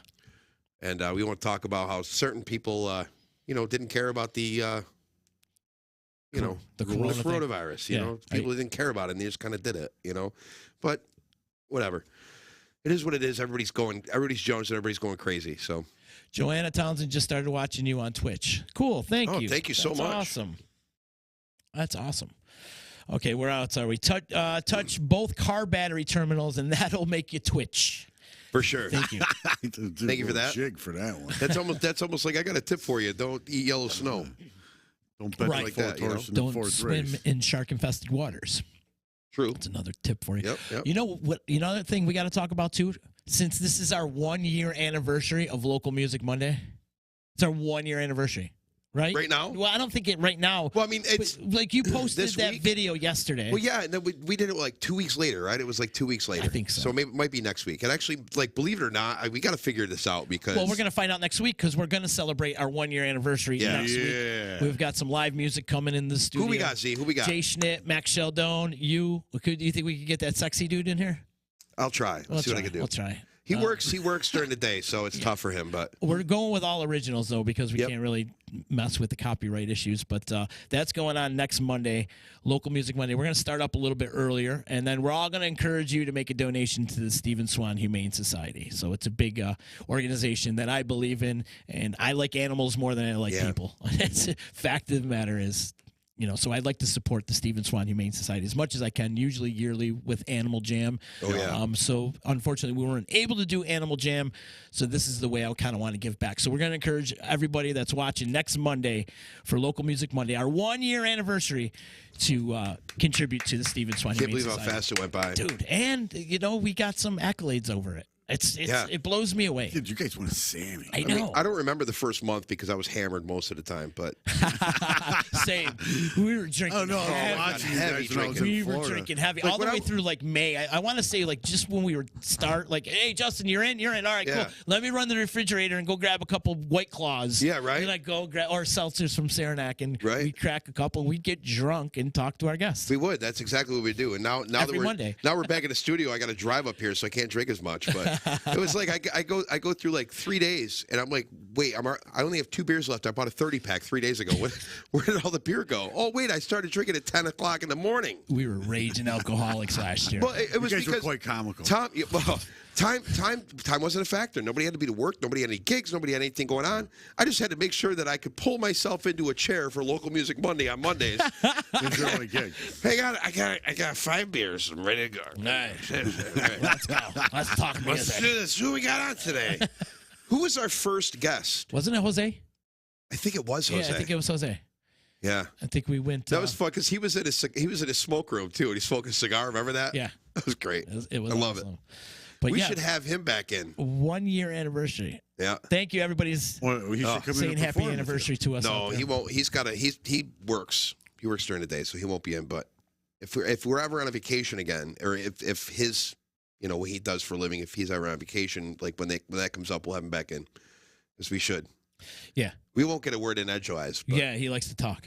And we want to talk about how certain people didn't care about the the coronavirus, people didn't care about it and they just kind of did it, But whatever. It is what it is. Everybody's Jones and everybody's going crazy. So Joanna Townsend just started watching you on Twitch. Cool. Thank you. Thank you so much. Awesome. That's awesome. Okay, where else are we? Touch both car battery terminals and that'll make you twitch. For sure. Thank you. Thank you for that. Jig for that one. That's almost like I got a tip for you. Don't eat yellow snow. Don't bet like that. Don't swim in shark-infested waters. True. That's another tip for you. Yep. You know what? Another thing we got to talk about too. Since this is our 1-year anniversary of Local Music Monday, it's our 1-year anniversary. Right? Right now? Well, I don't think it right now. Well, I mean, it's like you posted that video yesterday. Well, yeah, and then we did it like 2 weeks later, right? It was like 2 weeks later. I think so. So maybe it might be next week. And actually, like, believe it or not, we got to figure this out because. Well, we're going to find out next week because we're going to celebrate our 1-year anniversary next week. We've got some live music coming in the studio. Who we got, Z? Who we got? Jay Schnitt, Max Sheldon, you. Do you think we could get that sexy dude in here? I'll try. Let's see what I can do. We'll try. He works during the day, so it's tough for him. But we're going with all originals though because we can't really mess with the copyright issues. But that's going on next Monday, Local Music Monday. We're going to start up a little bit earlier, and then we're all going to encourage you to make a donation to the Stephen Swan Humane Society. So it's a big organization that I believe in, and I like animals more than I like people. That's the fact of the matter is. So I'd like to support the Stephen Swan Humane Society as much as I can, usually yearly with Animal Jam. Oh, yeah. So unfortunately, we weren't able to do Animal Jam, so this is the way I kind of want to give back. So we're going to encourage everybody that's watching next Monday for Local Music Monday, our 1-year anniversary, to contribute to the Stephen Swan Humane Society. Can't believe how fast it went by. Dude, and, we got some accolades over it. It blows me away. Dude, you guys want to Sammy. I know. mean, I don't remember the first month because I was hammered most of the time, but same. We were drinking. Oh no, heavy drinking. We were drinking heavy all the way through like May. I want to say like just when we were like, hey Justin, you're in. All right, cool. Let me run the refrigerator and go grab a couple White Claws. Yeah, right. And I go grab or seltzers from Saranac, and we'd crack a couple. We'd get drunk and talk to our guests. We would. That's exactly what we do. And now Monday. Now we're back in the studio. I got to drive up here, so I can't drink as much. But it was like I go through like 3 days, and I'm like, wait, I only have 2 beers left. I bought a 30-pack 3 days ago. Where did all the beer go? Oh wait, I started drinking at 10 o'clock in the morning. We were raging alcoholics last year. Well, it was you guys because were quite comical. Time wasn't a factor. Nobody had to be to work. Nobody had any gigs. Nobody had anything going on. I just had to make sure that I could pull myself into a chair for Local Music Monday on Mondays. Hey, I got 5 beers. I'm ready to go. Nice. Let's go. Let's talk music. Let's do this. Who we got on today? Who was our first guest? Wasn't it Jose? I think it was Jose. Yeah, I think it was Jose. Yeah, I think we went. That was fun because he was in his smoke room too, and he smoked a cigar. Remember that? Yeah, that was great. It was I love awesome. it. But we should have him back in. 1-year anniversary. Yeah. Thank you, everybody's saying happy anniversary to us. No, he won't. He works. He works during the day, so he won't be in. But if we're ever on a vacation again, or if his what he does for a living, if he's ever on vacation, like when that comes up, we'll have him back in because we should. Yeah. We won't get a word in edgewise. But Yeah, he likes to talk.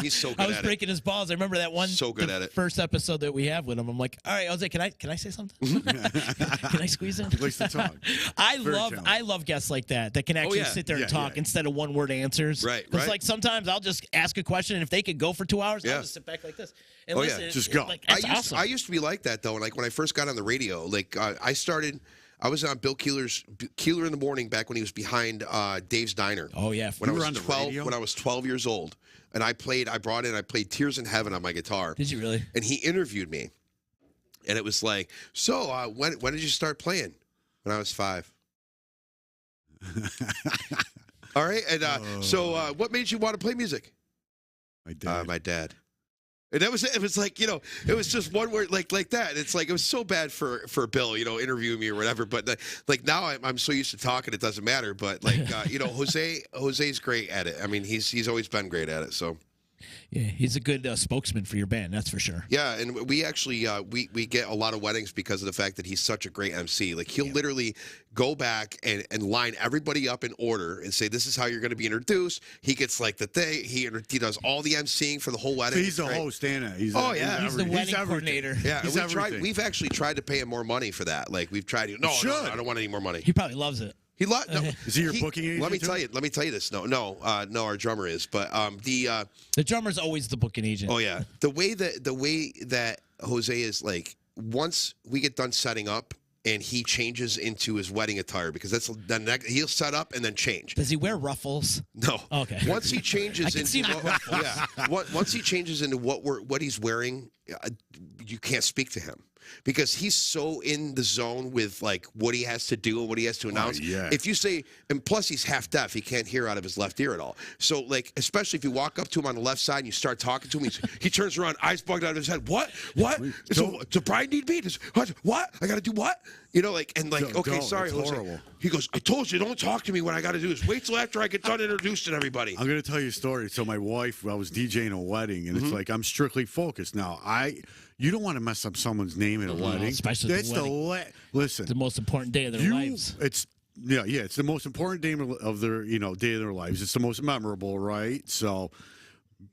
he's so good I was at breaking his balls. I remember that one So good at it. first episode that we have with him. I'm like, all right, Jose, can I say something? Can I squeeze in? He likes to talk. I love guests like that can actually sit there and talk instead of one word answers. Right. Because like sometimes I'll just ask a question, and if they could go for 2 hours, I'll just sit back like this and listen. Just go. Like, that's awesome. I used to be like that though. Like when I first got on the radio, like I was on Bill Keeler in the morning back when he was behind Dave's Diner. Oh yeah, when I was 12 years old, and I played Tears in Heaven on my guitar. Did you really? And he interviewed me, and it was like, so when did you start playing? When I was 5. All right, and so what made you want to play music? My dad. And that was it. It was like, it was just one word like that. It's like, it was so bad for Bill, interviewing me or whatever. But like now I'm so used to talking, it doesn't matter. But like, Jose's great at it. I mean, he's always been great at it. So. Yeah, he's a good spokesman for your band, that's for sure. Yeah, and we actually we get a lot of weddings because of the fact that he's such a great MC. Like he'll literally go back and line everybody up in order and say, this is how you're going to be introduced. He gets like the thing. He does all the MCing for the whole wedding. So he's the host, Anna. He's the wedding coordinator. Yeah, we've actually tried to pay him more money for that. Like we've tried to. No, I don't want any more money. He probably loves it. No, is he your booking agent? Let me tell you this. No, our drummer is, but the drummer's always the booking agent. Oh yeah, the way that Jose is, like, once we get done setting up and he changes into his wedding attire, because that's the next, he'll set up and then change. Does he wear ruffles? No. Okay. Once he changes once he changes into what he's wearing, you can't speak to him. Because he's so in the zone with like what he has to do and what he has to announce. If you say, and plus he's half deaf, he can't hear out of his left ear at all. So like, especially if you walk up to him on the left side and you start talking to him, he turns around, eyes bugged out of his head. What? Does Brian need me? What? I got to do what? Okay, sorry, Jose. Horrible. He goes, I told you, don't talk to me when I got to do this. Wait till after I get done introducing everybody. I'm going to tell you a story. So my wife, I was DJing a wedding, and it's like, I'm strictly focused now. You don't want to mess up someone's name at a wedding. Especially that's the wedding. Listen, the most important day of their lives. It's the most important day of their day of their lives. It's the most memorable, right? So,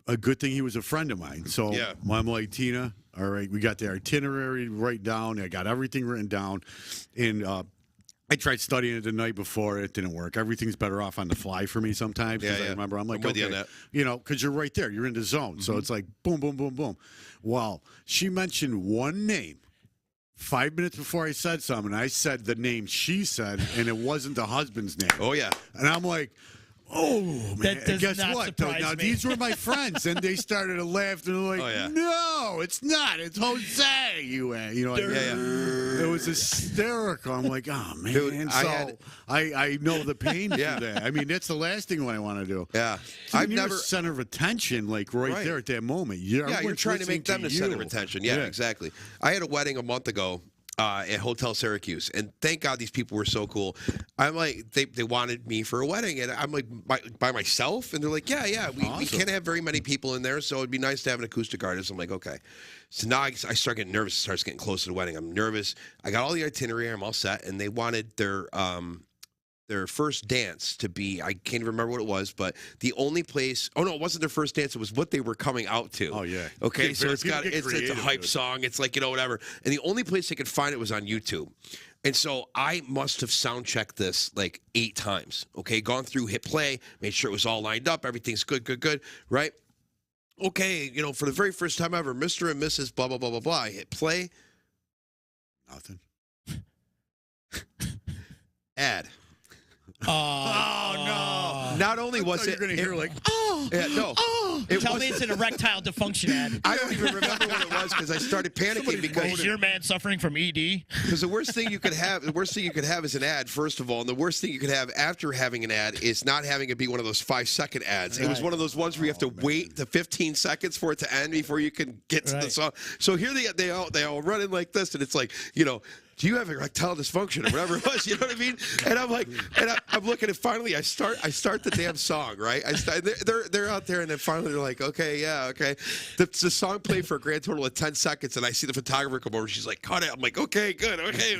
a good thing he was a friend of mine. So, I'm like, Tina, all right, we got the itinerary right down. I got everything written down, and I tried studying it the night before. It didn't work. Everything's better off on the fly for me sometimes. I remember, I'm like, with you on that. Because you're right there. You're in the zone. So it's like boom, boom, boom, boom. Well, she mentioned one name 5 minutes before I said something. I said the name she said, and it wasn't the husband's name. Oh, yeah. And I'm like, oh, man. That does guess not what? surprise now, me. these were my friends, and they started to laugh. And they're like, no, it's not. It's Jose. It was hysterical. I'm like, oh, man. Dude, I know the pain for that. I mean, that's the last thing I want to do. Yeah. So I've never center of attention, like right there at that moment. You're trying to make them the center of attention. Yeah, exactly. I had a wedding a month ago. At Hotel Syracuse, and thank God these people were so cool. I'm like, they wanted me for a wedding, and I'm like, by myself, and they're like, yeah, we can't have very many people in there, so it'd be nice to have an acoustic artist. I'm like, okay. So now I start getting nervous. It starts getting close to the wedding. I'm nervous. I got all the itinerary. I'm all set, and they wanted their first dance to be, I can't even remember what it was, but the only place, it wasn't their first dance, it was what they were coming out to. Oh, yeah. Okay, so it's a hype song, it's like, whatever. And the only place they could find it was on YouTube. And so I must have sound checked this like 8 times, okay? Gone through, hit play, made sure it was all lined up, everything's good, right? Okay, for the very first time ever, Mr. and Mrs. blah, blah, blah, blah, blah. I hit play. Nothing. Ad. Oh, no! Not only was it, you're gonna hear like, Tell me it's an erectile dysfunction ad. I don't even remember what it was because I started panicking because is your man suffering from ED? Because the worst thing you could have is an ad, first of all, and the worst thing you could have after having an ad is not having it be one of those 5-second ads. Right. It was one of those ones where you have to wait the 15 seconds for it to end before you can get to the song. So here they all run in like this, and it's like do you have erectile dysfunction or whatever it was? You know what I mean? And I'm like, I'm looking, and finally I start the damn song, right? They're out there, and then finally they're like, okay, yeah, okay. The song played for a grand total of 10 seconds, and I see the photographer come over. She's like, cut it. I'm like, okay, good, okay.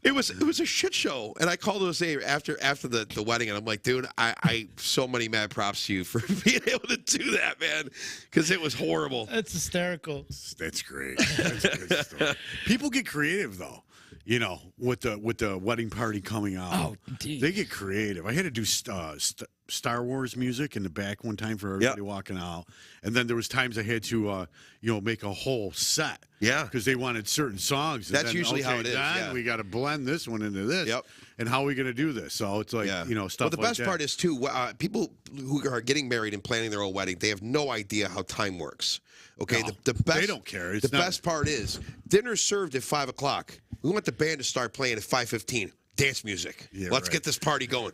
It was a shit show, and I called Jose after the wedding, and I'm like, dude, I so many mad props to you for being able to do that, man, because it was horrible. That's hysterical. That's great. That's a good story. People get creative though, you know, with the wedding party coming out. Oh, indeed. They get creative. I had to do Star Wars music in the back one time for everybody walking out, and then there was times I had to make a whole set. Yeah, because they wanted certain songs. That's usually how it is. Then we got to blend this one into this. Yep. And how are we going to do this? So it's like, stuff like that. Well, the best part is, too, people who are getting married and planning their own wedding, they have no idea how time works. Okay? No, the best, they don't care. The best part is dinner's served at 5 o'clock. We want the band to start playing at 5:15. Dance music. Yeah, Let's get this party going.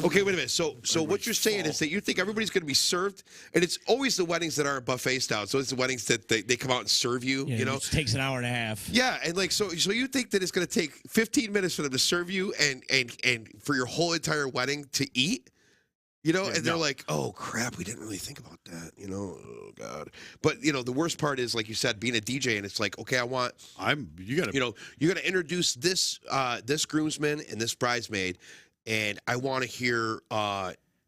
Okay, wait a minute. So what you're saying is that you think everybody's going to be served, and it's always the weddings that aren't buffet style. So it's the weddings that they come out and serve you. Yeah, you know, it takes an hour and a half. Yeah, and like so you think that it's going to take 15 minutes for them to serve you and for your whole entire wedding to eat? You know, and they're like, "Oh crap, we didn't really think about that." You know, oh god. But the worst part is, like you said, being a DJ, and it's like, okay, you gotta introduce this groomsman and this bridesmaid, and I want to hear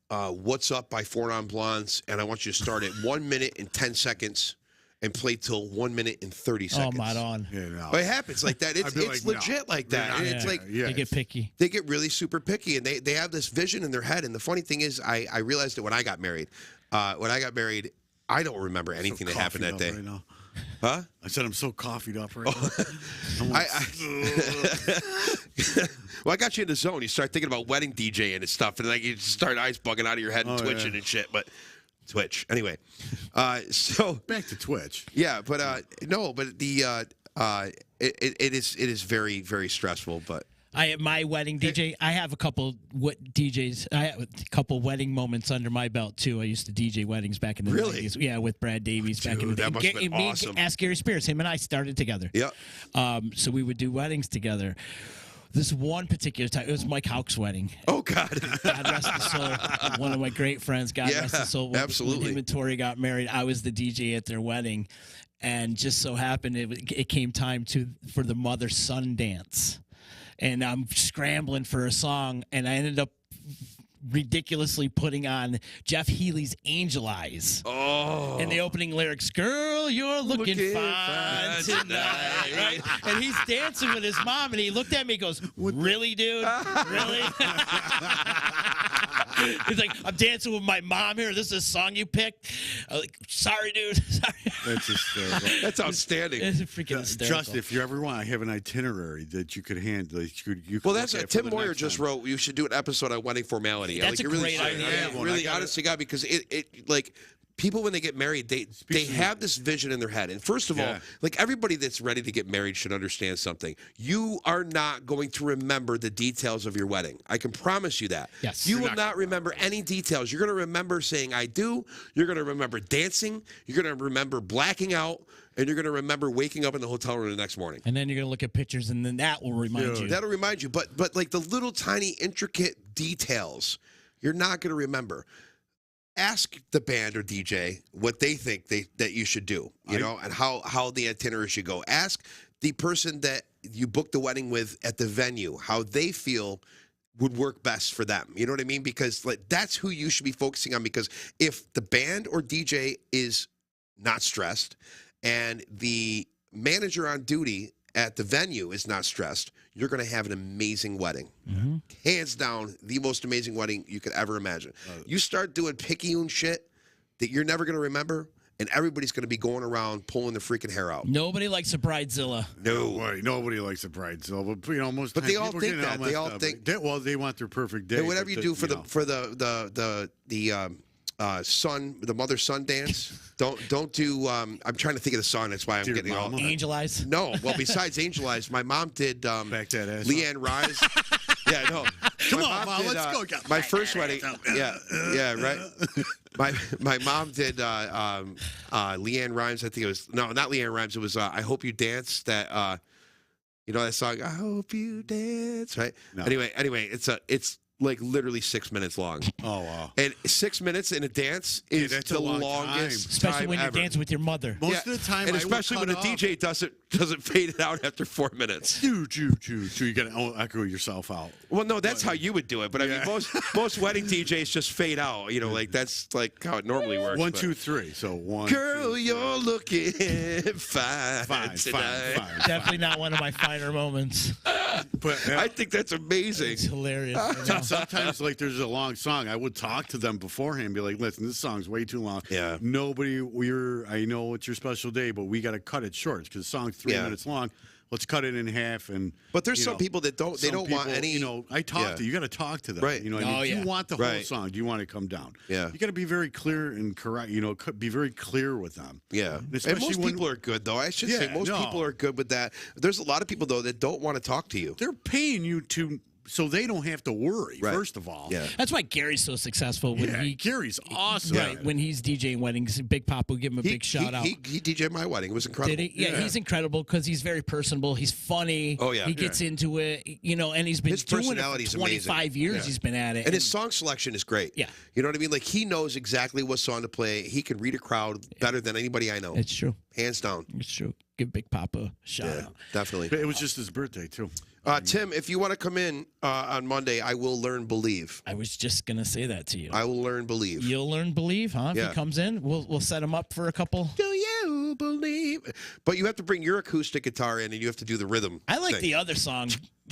"What's Up" by Four Non Blondes, and I want you to start at 1 minute and 10 seconds. And play till 1 minute and 30 seconds. Oh, my on. Yeah, no. But it happens like that. It's legit like that. And it's like they get picky. They get really super picky, and they have this vision in their head. And the funny thing is, I realized it when I got married. I don't remember anything that happened that day. Right now. Huh? I said I'm so coffeeed up right now. Well, I got you in the zone. You start thinking about wedding DJing and stuff, and like you start eyes bugging out of your head and twitching and shit. But Twitch. Anyway, so back to Twitch. Yeah, but the it is very, very stressful. But my wedding DJ. I have a couple DJs. I have a couple wedding moments under my belt too. I used to DJ weddings back in the 90s. Yeah, with Brad Davies back in the day. That must have been awesome. Ask Gary Spears. Him and I started together. Yeah. So we would do weddings together. This one particular time, it was Mike Houck's wedding. Oh, God. God rest his soul. One of my great friends, God rest his soul. Absolutely. When him and Tori got married, I was the DJ at their wedding. And just so happened, it came time for the mother-son dance. And I'm scrambling for a song, and I ended up ridiculously putting on Jeff Healey's Angel Eyes. Oh. And the opening lyrics, girl, you're looking fine tonight, right? And he's dancing with his mom, and he looked at me and goes, really, dude? Really? He's like, I'm dancing with my mom here. This is a song you picked. I'm like, sorry, dude. Sorry. That's hysterical. That's outstanding. It's freaking hysterical. Just if you ever want to have an itinerary that you could handle, well, that's Tim Moyer just wrote. You should do an episode on wedding formality. That's a great idea. Really, honest to God, because it like. People, when they get married, they have this vision in their head. And first of all, like everybody that's ready to get married should understand something. You are not going to remember the details of your wedding. I can promise you that. Yes. You will not remember any details. You're going to remember saying I do. You're going to remember dancing. You're going to remember blacking out. And you're going to remember waking up in the hotel room the next morning. And then you're going to look at pictures, and then that will remind you. That'll remind you. But like the little tiny intricate details, you're not going to remember. Ask the band or DJ what they think that you should do, know, and how the itinerary should go. Ask the person that you booked the wedding with at the venue how they feel would work best for them. You know what I mean? Because like that's who you should be focusing on. Because if the band or DJ is not stressed and the manager on duty at the venue is not stressed, you're going to have an amazing wedding. Mm-hmm. Hands down, the most amazing wedding you could ever imagine. You start doing picayune shit that you're never going to remember, and everybody's going to be going around pulling their freaking hair out. Nobody likes a bridezilla. Nobody likes a bridezilla, but most. But they all think that. They all think. They want their perfect day. And whatever you do for the mother-son dance. Don't do. I'm trying to think of the song. That's why I'm getting all Angel Eyes. No, well, besides Angel Eyes, my mom did. Back that ass. Leanne Rice. Yeah, no. Come on, Mom, let's go. My first wedding. Yeah, right. My mom did Leanne Rimes. I think it was not Leanne Rimes. It was I Hope You Dance. That You know that song? I hope you dance. Right. No. Anyway, it's like literally 6 minutes long. Oh wow! And 6 minutes in a dance is that's the a long longest time. Especially time when you're ever. dancing with your mother. Most of the time, and I especially would when a cut off. DJ doesn't fade it out after 4 minutes. So you got to echo yourself out. Well, no, that's how you would do it. But I mean, Yeah. most wedding DJs just fade out. You know, like that's like how it normally works. 1, but- 2, 3. So 1. Girl, 2, you're looking fine, fine, tonight. fine. Definitely not one of my finer moments. But I think that's amazing. It's hilarious. I know. sometimes, like, there's a long song. I would talk to them beforehand, and be like, "Listen, this song's way too long. Yeah. I know it's your special day, but we got to cut it short because the song's 3 Yeah. minutes long. Let's cut it in half." And But there's you some know, people that don't. They some don't want people, any. You know, I talk Yeah. to you. Got to talk to them, Right. You know, what I Oh, mean, do yeah. you want the whole Right. song? Do you want to come down? Yeah. You got to be very clear and correct. You know, be very clear with them. Yeah, and Especially most when- people are good though. I should say Yeah, most no. people are good with that. There's a lot of people though that don't want to talk to you. They're paying you to, so they don't have to worry. Right. First of all, Yeah. That's why Gary's so successful when Yeah, he Gary's awesome. right when he's DJing weddings. Big Papa will give him a big shout out. He DJ'd my wedding. It was incredible. Did he? Yeah, he's incredible because he's very personable. He's funny. Oh, yeah. he gets into it, you know, and he's been His doing it personality for is 25 amazing. years. Yeah. He's been at it, And his song selection is great. Yeah. You know what I mean? Like he knows exactly what song to play. He can read a crowd better than anybody I know. it's true. Hands down. It's true. Give Big Papa a shout Yeah, out. definitely. But it was just his birthday too. Tim, if you want to come in on Monday, I will learn Believe. I was just gonna say that to you. I will learn Believe. You'll learn Believe, huh? If Yeah. he comes in, we'll set him up for a couple. Do you believe? But you have to bring your acoustic guitar in, and you have to do the rhythm. I like thing. the other song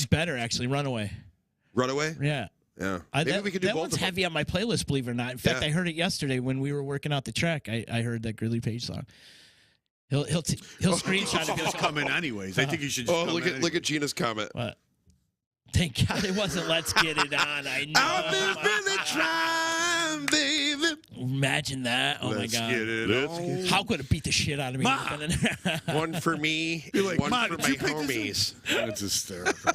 better, actually. Runaway. Runaway. Yeah. Yeah. Maybe Maybe we could do that both one's of them. heavy on my playlist, believe it or not. In fact, Yeah. I heard it yesterday when we were working out the track. I heard that Gridley Page song. He'll screenshot it. Just come in anyways. I think you should. Just Oh, come in look at Gina's comment. What? Thank God it wasn't "Let's Get It On." I know. I've been really trying, baby. Imagine that. Oh Let's my God. get it on. How could it beat the shit out of me? One for me, You're like, one "Ma, for did my you pick this homies. That's hysterical.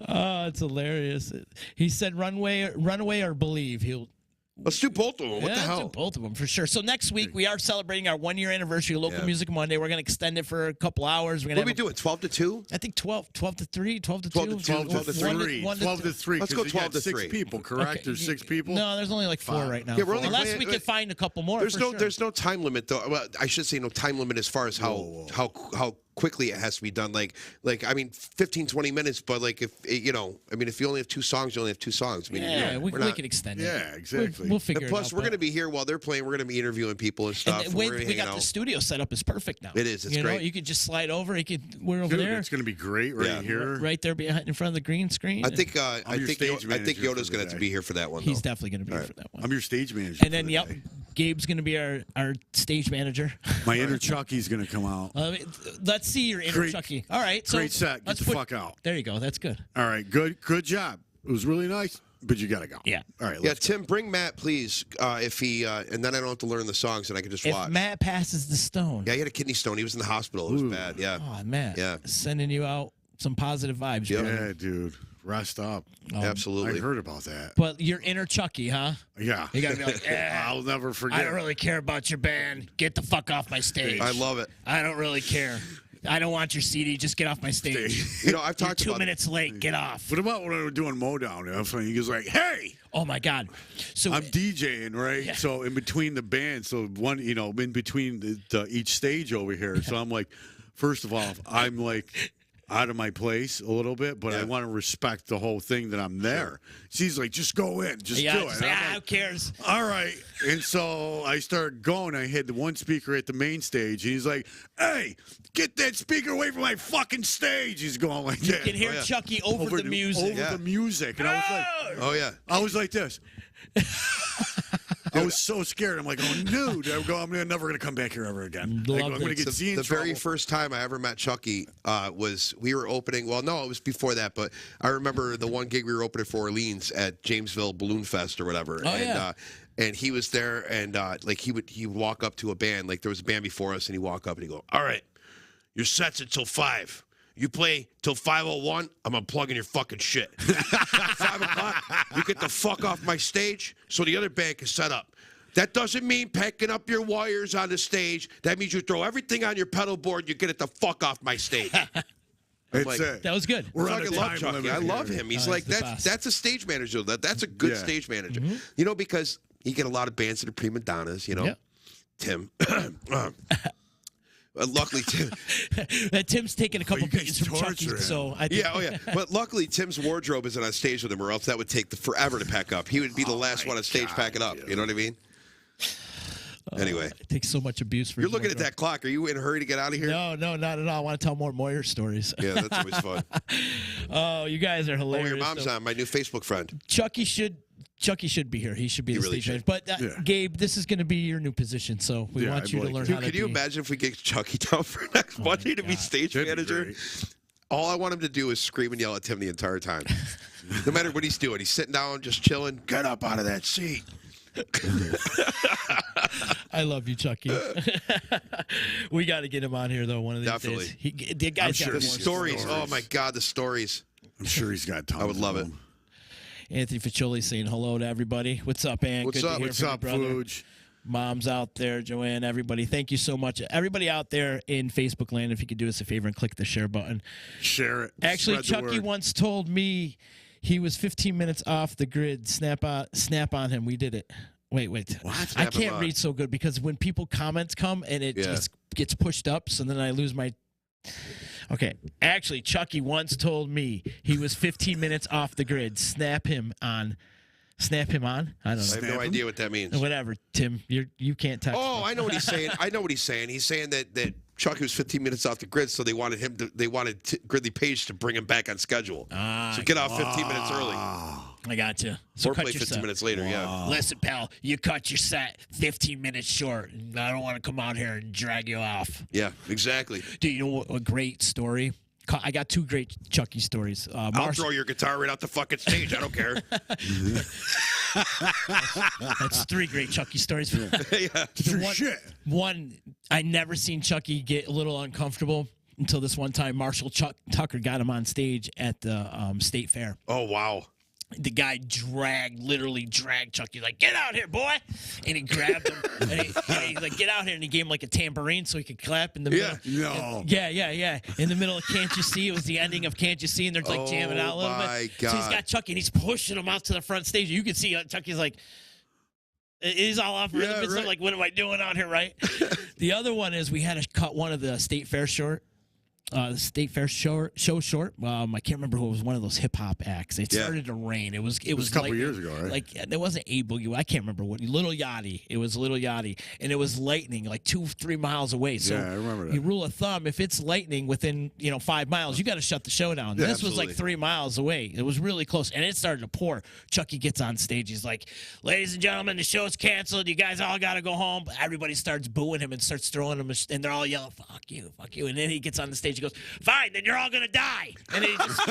Oh, it's hilarious. He said runaway or believe. He'll Let's do both of them. What the let's do hell? both of them for sure. So next week we are celebrating our 1 year anniversary of Local Yeah. Music Monday. We're going to extend it for a couple hours. We're What going are we doing? 12 to 2? I think 12 to 3, 12 to 2. 12 to 2, 12 to 3. 12 to 3. Let's go 'cause you 12 got to 6 3. people, correct? Okay. There's 6 people. No, there's only like 4 Five. right now. Yeah, we're only Unless playing- we can find a couple more. There's for no sure. there's no time limit though. Well, I should say no time limit as far as how quickly it has to be done. Like I mean 15 20 minutes, but like if you know, I mean if you only have 2 songs, you only have 2 songs. I mean, Yeah, we we're not- can extend it. Yeah, exactly. We'll figure And it plus, out. we're going to be here while they're playing. We're going to be interviewing people and stuff. And we're we gonna be got hanging the out. studio set up is perfect now. It is. It's you know, great. you could just slide over. We're over Dude, there, it's going to be great right Yeah. here. right there behind in front of the green screen. I think your stage I think manager Yoda's for going to have to today. be here for that one. he's though. definitely going to be here for that one. I'm your stage manager. And then, for the yep, day. Gabe's going to be our stage manager. My inner Chucky's going to come out. Let's see your inner Great- Chucky. All right, so Great set. Get let's the fuck out. There you go. That's good. All right, good job. It was really nice, but you got to go. Yeah. All right, Yeah, let's go. Tim, bring Matt, please. If he and then I don't have to learn the songs and I can just If watch. Matt passes the stone. Yeah, he had a kidney stone. He was in the hospital. It was bad. Yeah. Oh, Matt. Yeah. Sending you out some positive vibes. Yep. brother. Yeah, dude. Rest up. Absolutely. I heard about that. But your inner Chucky, huh? Yeah. You got to be like, I'll never forget. I don't really care about your band. Get the fuck off my stage. I love it. I don't really care. I don't want your CD. Just get off my stage. You know, I've You're talked 2 about minutes late. Get off. What about when I was doing Modown? And he was like, hey, Oh my God. So I'm DJing, right? Yeah. So in between the bands, so one, you know, in between each stage over here. So I'm like, first of all, I'm like out of my place a little bit, but I want to respect the whole thing that I'm there. She's like, just go in, just yeah, do just it. like, And I'm who like, cares? all right. And so I started going. I had the one speaker at the main stage. And he's like, hey, get that speaker away from my fucking stage. He's going like You that. can hear yeah. Chucky over the music. Over the music. And I was like, Oh yeah. I was like this. I was so scared. I'm like, oh, dude. I'm never going to come back here ever again. Like, I'm Loved going it. to get seen. The very first time I ever met Chucky was we were opening. Well, no, it was before that, but I remember the one gig we were opening for Orleans at Jamesville Balloon Fest or whatever. Oh, and, yeah. And he was there, and like he would walk up to a band. Like there was a band before us, and he'd walk up and he'd go, "All right, your set's until 5. You play till 5:01, I'm unplugging your fucking shit. 5 o'clock, you get the fuck off my stage so the other band can set up. That doesn't mean picking up your wires on the stage. That means you throw everything on your pedal board. You get it the fuck off my stage. That was good. We're on a time limit. I love him. He's like that's a stage manager. That's a good stage manager. You know, because you get a lot of bands that are prima donnas. You know, Tim. Luckily, Tim. Tim's taking a couple pictures from Chucky, so I think But luckily, Tim's wardrobe isn't on stage with him, or else that would take forever to pack up. He would be the last one on stage packing up. You know what I mean? Anyway, it takes so much abuse for. You're looking at that clock. Are you in a hurry to get out of here? No, not at all. I want to tell more Moyer stories. Yeah, that's always fun. Oh, you guys are hilarious. Oh, your mom's on, my new Facebook friend. Chucky should be here. He should be the stage manager. But Gabe, this is going to be your new position, so we want you to learn how to. Could you imagine if we get Chucky down for next Monday to be stage manager? All I want him to do is scream and yell at Tim the entire time. No matter what he's doing, he's sitting down, just chilling. Get up out of that seat. I love you, Chucky. We got to get him on here though. One of these days. The guy's got the stories. Oh my God, the stories. I'm sure he's got tons. I would love it. Anthony Ficcioli saying hello to everybody. What's up, Ann? What's up? What's up, Fuge? Mom's out there, Joanne, everybody. Thank you so much. Everybody out there in Facebook land, if you could do us a favor and click the share button. Share it. Actually, Chucky once told me he was 15 minutes off the grid. Snap on him. We did it. Wait. What? I can't read so good because when comments come and it just gets pushed up, so then I lose my. Okay. Actually, Chucky once told me he was 15 minutes off the grid. Snap him on. I don't know. I have no idea what that means. Whatever, Tim. You can't text. Oh, I know what he's saying. He's saying that Chucky was 15 minutes off the grid, so they wanted Gridley Page to bring him back on schedule. So get off 15 minutes early. I got you. So or play 15 minutes later. Yeah. Listen, pal, you cut your set 15 minutes short. I don't want to come out here and drag you off. Yeah, exactly. Dude, you know what? A great story. I got two great Chucky stories. I'll throw your guitar right out the fucking stage. I don't care. That's three great Chucky stories. One, I never seen Chucky get a little uncomfortable until this one time. Marshall Tucker got him on stage at the State Fair. Oh, wow. The guy literally dragged Chucky, like, get out here, boy. And he grabbed him. and he like, get out here. And he gave him like a tambourine so he could clap in the middle. Yeah. In the middle of Can't You See? It was the ending of Can't You See? And they're like jamming out a little bit. God. So he's got Chucky and he's pushing him out to the front stage. You can see Chucky's like, he's all off rhythm. It's like, what am I doing out here, right? The other one is we had to cut one of the State Fair short. The State Fair show short. I can't remember who was one of those hip hop acts. It started to rain. It was a couple years ago, right? Like there wasn't a boogie. I can't remember what. Little Yachty. It was Little Yachty, and it was lightning like 2-3 miles away. So I remember that. You rule of thumb, if it's lightning within 5 miles, you got to shut the show down. This was like 3 miles away. It was really close, and it started to pour. Chucky gets on stage. He's like, "Ladies and gentlemen, the show's canceled. You guys all got to go home." Everybody starts booing him and starts throwing him, and they're all yelling, "Fuck you, fuck you!" And then he gets on the stage. He goes, "Fine, then you're all gonna die." And then he just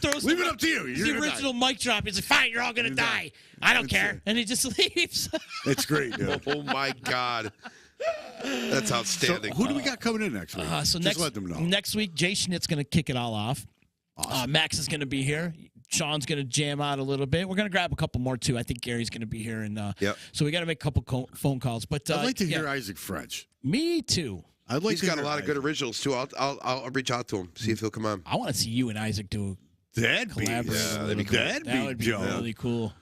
throws. Leave it up to you. It's the original mic drop. He's like, "Fine, you're all gonna die. I don't care." And he just leaves. It's great, dude. Oh my God. That's outstanding. So who do we got coming in next week? Just let them know. Next week, Jay Schnitt's going to kick it all off. Awesome. Max is going to be here. Sean's going to jam out a little bit. We're going to grab a couple more, too. I think Gary's going to be here. And so we got to make a couple phone calls. But I'd like to hear Isaac French. Me, too. He's got a lot of good originals, too. I'll reach out to him, see if he'll come on. I want to see you and Isaac do that'd be cool. That would be really cool.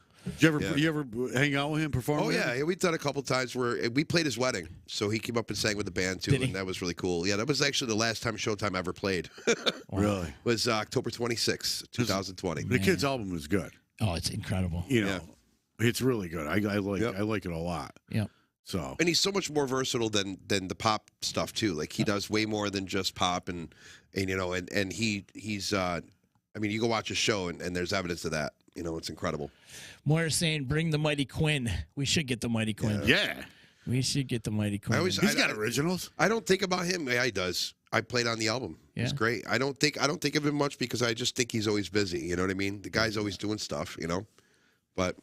You ever hang out with him, perform? Oh, yeah. We've done a couple times where we played his wedding. So he came up and sang with the band, too, and that was really cool. Yeah, that was actually the last time Showtime ever played. Really? It was October 26th, 2020. The kid's album is good. Oh, it's incredible. It's really good. I like it a lot. Yeah. So. And he's so much more versatile than the pop stuff, too. Like, he does way more than just pop, and he's I mean, you go watch a show, and there's evidence of that. It's incredible. Moira's saying, bring the Mighty Quinn. We should get the Mighty Quinn. Yeah. We should get the Mighty Quinn. He's got originals. I don't think about him. Yeah, he does. I played on the album. Yeah. He's great. I don't think of him much because I just think he's always busy. You know what I mean? The guy's always doing stuff, But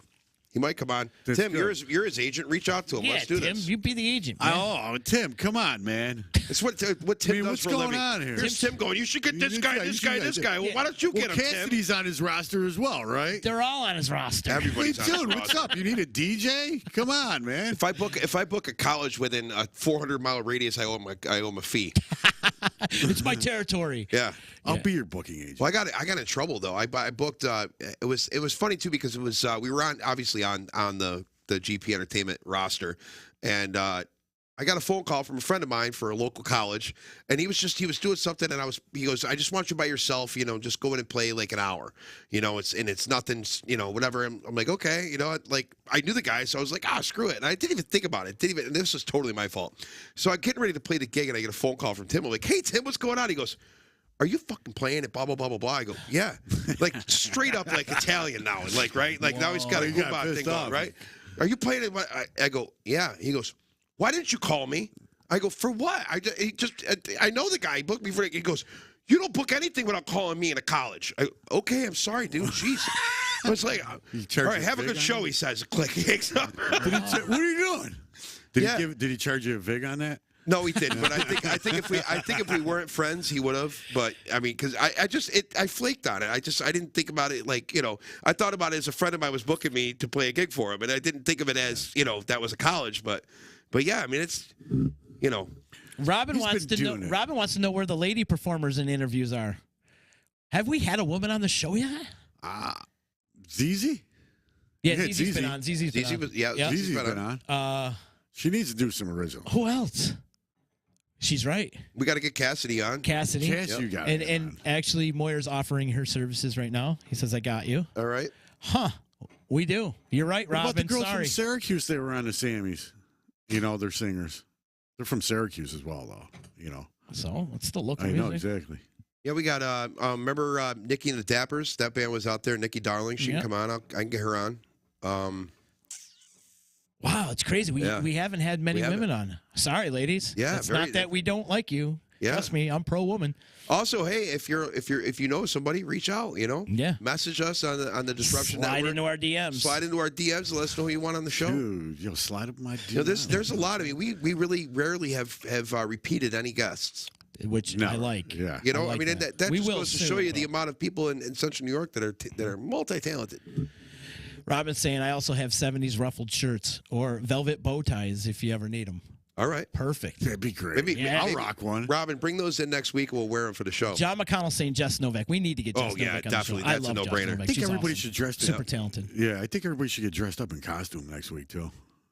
He might come on. That's Tim, good. you're his agent. Reach out to him. Yeah, Let's do Tim, this. you be the agent. Man. Oh, Tim, come on, man. It's what Tim does what's for a going living. on here? Here's Tim going, you should get this guy, this guy, this guy. Well, why don't you get him, Tim? Cassidy's on his roster as well, right? They're all on his roster. Everybody's Hey, on dude, his what's roster. up? You need a DJ? Come on, man. If I book a college within a 400-mile radius, I owe him a fee. It's my territory. Yeah. I'll be your booking agent. Well, I got in trouble though. I booked. It was funny too because it was we were obviously on the GP Entertainment roster, and I got a phone call from a friend of mine for a local college, and he was doing something, and he goes, I just want you by yourself, just go in and play like an hour, it's nothing, whatever. I'm like, okay, like I knew the guy, so I was like, screw it, and I didn't even think about it, and this was totally my fault. So I'm getting ready to play the gig, and I get a phone call from Tim. I'm like, hey Tim, what's going on? He goes, are you fucking playing it? Blah blah blah blah blah. I go, yeah, like straight up like Italian now, like right, like now he's got a Kuba thing going, right? Are you playing it? I go, yeah. He goes, why didn't you call me? I go, for what? I know the guy. He booked me for it. He goes, you don't book anything without calling me in a college. I go, okay, I'm sorry, dude. Jeez. I was like, all right, have a good show, he says. Click. He hangs up. What are you doing? Did he charge you a vig on that? No, he didn't. But I think if we weren't friends, he would have. But I mean, because I flaked on it. I didn't think about it like I thought about it as a friend of mine was booking me to play a gig for him, and I didn't think of it as that was a college. But yeah, I mean it's Robin wants to know where the lady performers and interviews are. Have we had a woman on the show yet? ZZ? Yeah, ZZ's been on. ZZ's been on. She needs to do some original. Who else? She's right. We got to get Cassidy on. Cassidy. You got and actually, Moyer's offering her services right now. He says, I got you. All right. Huh. We do. You're right, Robin. What about the girls Sorry. from Syracuse? They were on the Sammys. They're singers. They're from Syracuse as well, though. So it's still local I know, music. exactly. Yeah, we got, remember Nikki and the Dappers? That band was out there. Nikki Darling. She can come on. I can get her on. Wow, it's crazy. We haven't had many women on. Sorry, ladies. Yeah, it's not that we don't like you. Yeah. Trust me, I'm pro woman. Also, hey, if you know somebody, reach out. Yeah. Message us on the Disruption Slide Network. into our DMs. Slide into our DMs. And let us know who you want on the show. Dude, slide up my DMs. There's a lot of we really rarely have repeated any guests. Which I like. Yeah. I mean, that just goes to show you the though. amount of people in Central New York that are multi-talented. Robin's saying I also have 70s ruffled shirts or velvet bow ties if you ever need them. All right. Perfect. That'd be great. I'll rock one. Robin, bring those in next week. We'll wear them for the show. John McConnell saying Jess Novak. We need to get Jess Novak on definitely. the show. That's I love a no-brainer. Jess Novak. I think She's everybody awesome. should dress super talented. Yeah, I think everybody should get dressed up in costume next week, too.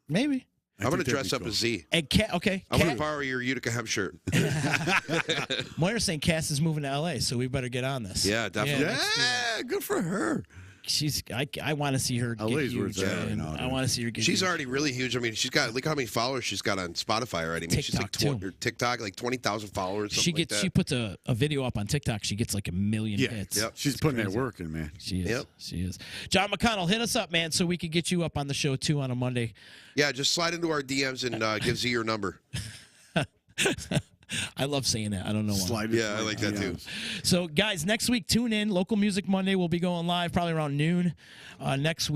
Maybe. I'm going to dress up as Z. And okay. I want to borrow your Utica hemp shirt. Moira's saying Cass is moving to L.A., so we better get on this. Yeah, definitely. Yeah, good for her. I want to see her get huge. I want to see her get She's huge. already really huge. I mean, look how many followers she's got on Spotify already. I mean, she's like TikTok, like 20,000 followers. She puts a video up on TikTok. She gets like 1 million hits. Yep. She's putting that work in, man. She is. Yep. She is. John McConnell, hit us up, man, so we could get you up on the show too on a Monday. Yeah, just slide into our DMs and give Z your number. I love saying that. I don't know why. I like that too. So, guys, next week, tune in. Local Music Monday will be going live probably around noon. Next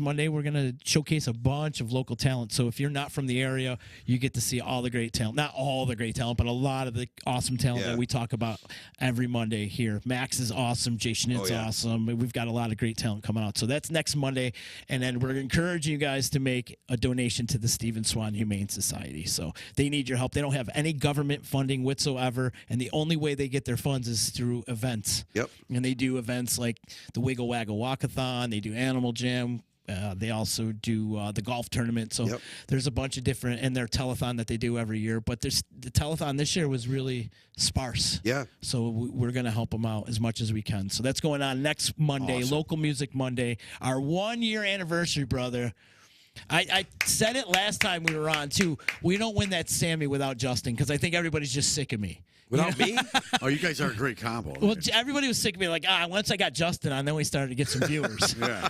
Monday, we're going to showcase a bunch of local talent. So if you're not from the area, you get to see all the great talent. Not all the great talent, but a lot of the awesome talent that we talk about every Monday here. Max is awesome. Jay Schnitt's awesome. We've got a lot of great talent coming out. So that's next Monday. And then we're encouraging you guys to make a donation to the Stephen Swan Humane Society. So they need your help. They don't have any government funding whatsoever. And the only way they get their funds is through events. Yep. And they do events like the Wiggle Waggle Walkathon. They do Animal Jam. They also do the golf tournament. So there's a bunch of different, and their telethon that they do every year. But the telethon this year was really sparse. Yeah. So we're going to help them out as much as we can. So that's going on next Monday, Local Music Monday, our 1-year anniversary, brother. I said it last time we were on, too. We don't win that Sammy without Justin because I think everybody's just sick of me. Without me? Oh, you guys are a great combo. Well, everybody was sick of me. Like, once I got Justin on, then we started to get some viewers. Yeah.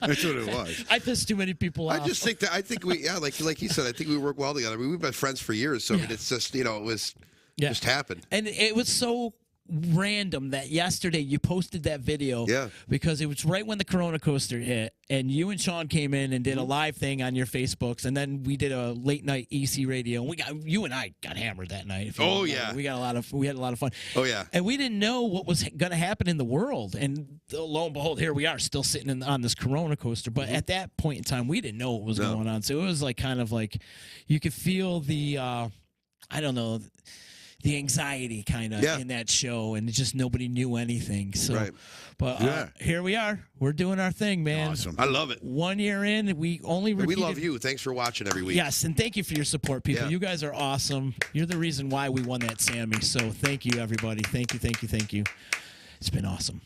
That's what it was. I pissed too many people off. I think we, like he said, I think we work well together. I mean, we've been friends for years, so I mean, it's just, it was just happened. And it was so random that yesterday you posted that video. Yeah. Because it was right when the Corona coaster hit, and you and Sean came in and did a live thing on your Facebooks, and then we did a late night EC radio. And you and I got hammered that night. Oh yeah, we had a lot of fun. Oh yeah, and we didn't know what was going to happen in the world, and lo and behold, here we are, still sitting on this Corona coaster. But at that point in time, we didn't know what was going on, so it was like kind of like you could feel the I don't know. The anxiety kind of in that show, and just nobody knew anything. So, but here we are. We're doing our thing, man. Awesome. I love it. 1 year in, we only repeated. We love you. Thanks for watching every week. Yes, and thank you for your support, people. Yeah. You guys are awesome. You're the reason why we won that Sammy. So thank you, everybody. Thank you. It's been awesome.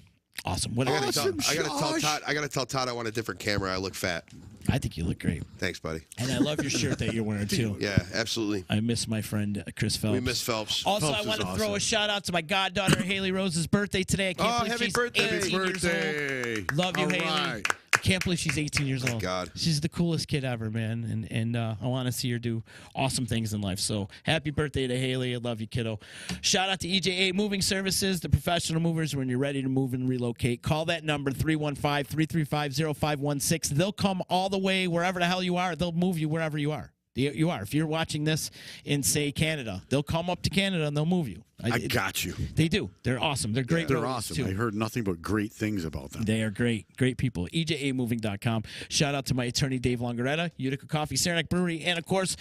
Awesome. What I gotta tell Todd I want a different camera. I look fat. I think you look great. Thanks, buddy. And I love your shirt that you're wearing, too. Yeah, absolutely. I miss my friend Chris Phelps. We miss Phelps. Also, Phelps I want to throw a shout out to my goddaughter, Haley Rose's birthday today. I can't believe happy she's birthday. 18 years old. Love you, Haley. Right. I can't believe she's 18 years old. God. She's the coolest kid ever, man. And I want to see her do awesome things in life. So happy birthday to Haley. I love you, kiddo. Shout out to EJA Moving Services, the professional movers when you're ready to move and relocate. Call that number, 315-335-0516. They'll come all the way wherever the hell you are. They'll move you wherever you are. You are. If you're watching this in, say, Canada, they'll come up to Canada and they'll move you. I got you. They do. They're awesome. They're great. They're awesome. Too. I heard nothing but great things about them. They are great. Great people. EJAmoving.com. Shout out to my attorney, Dave Longaretta, Utica Coffee, Saranac Brewery, and, of course,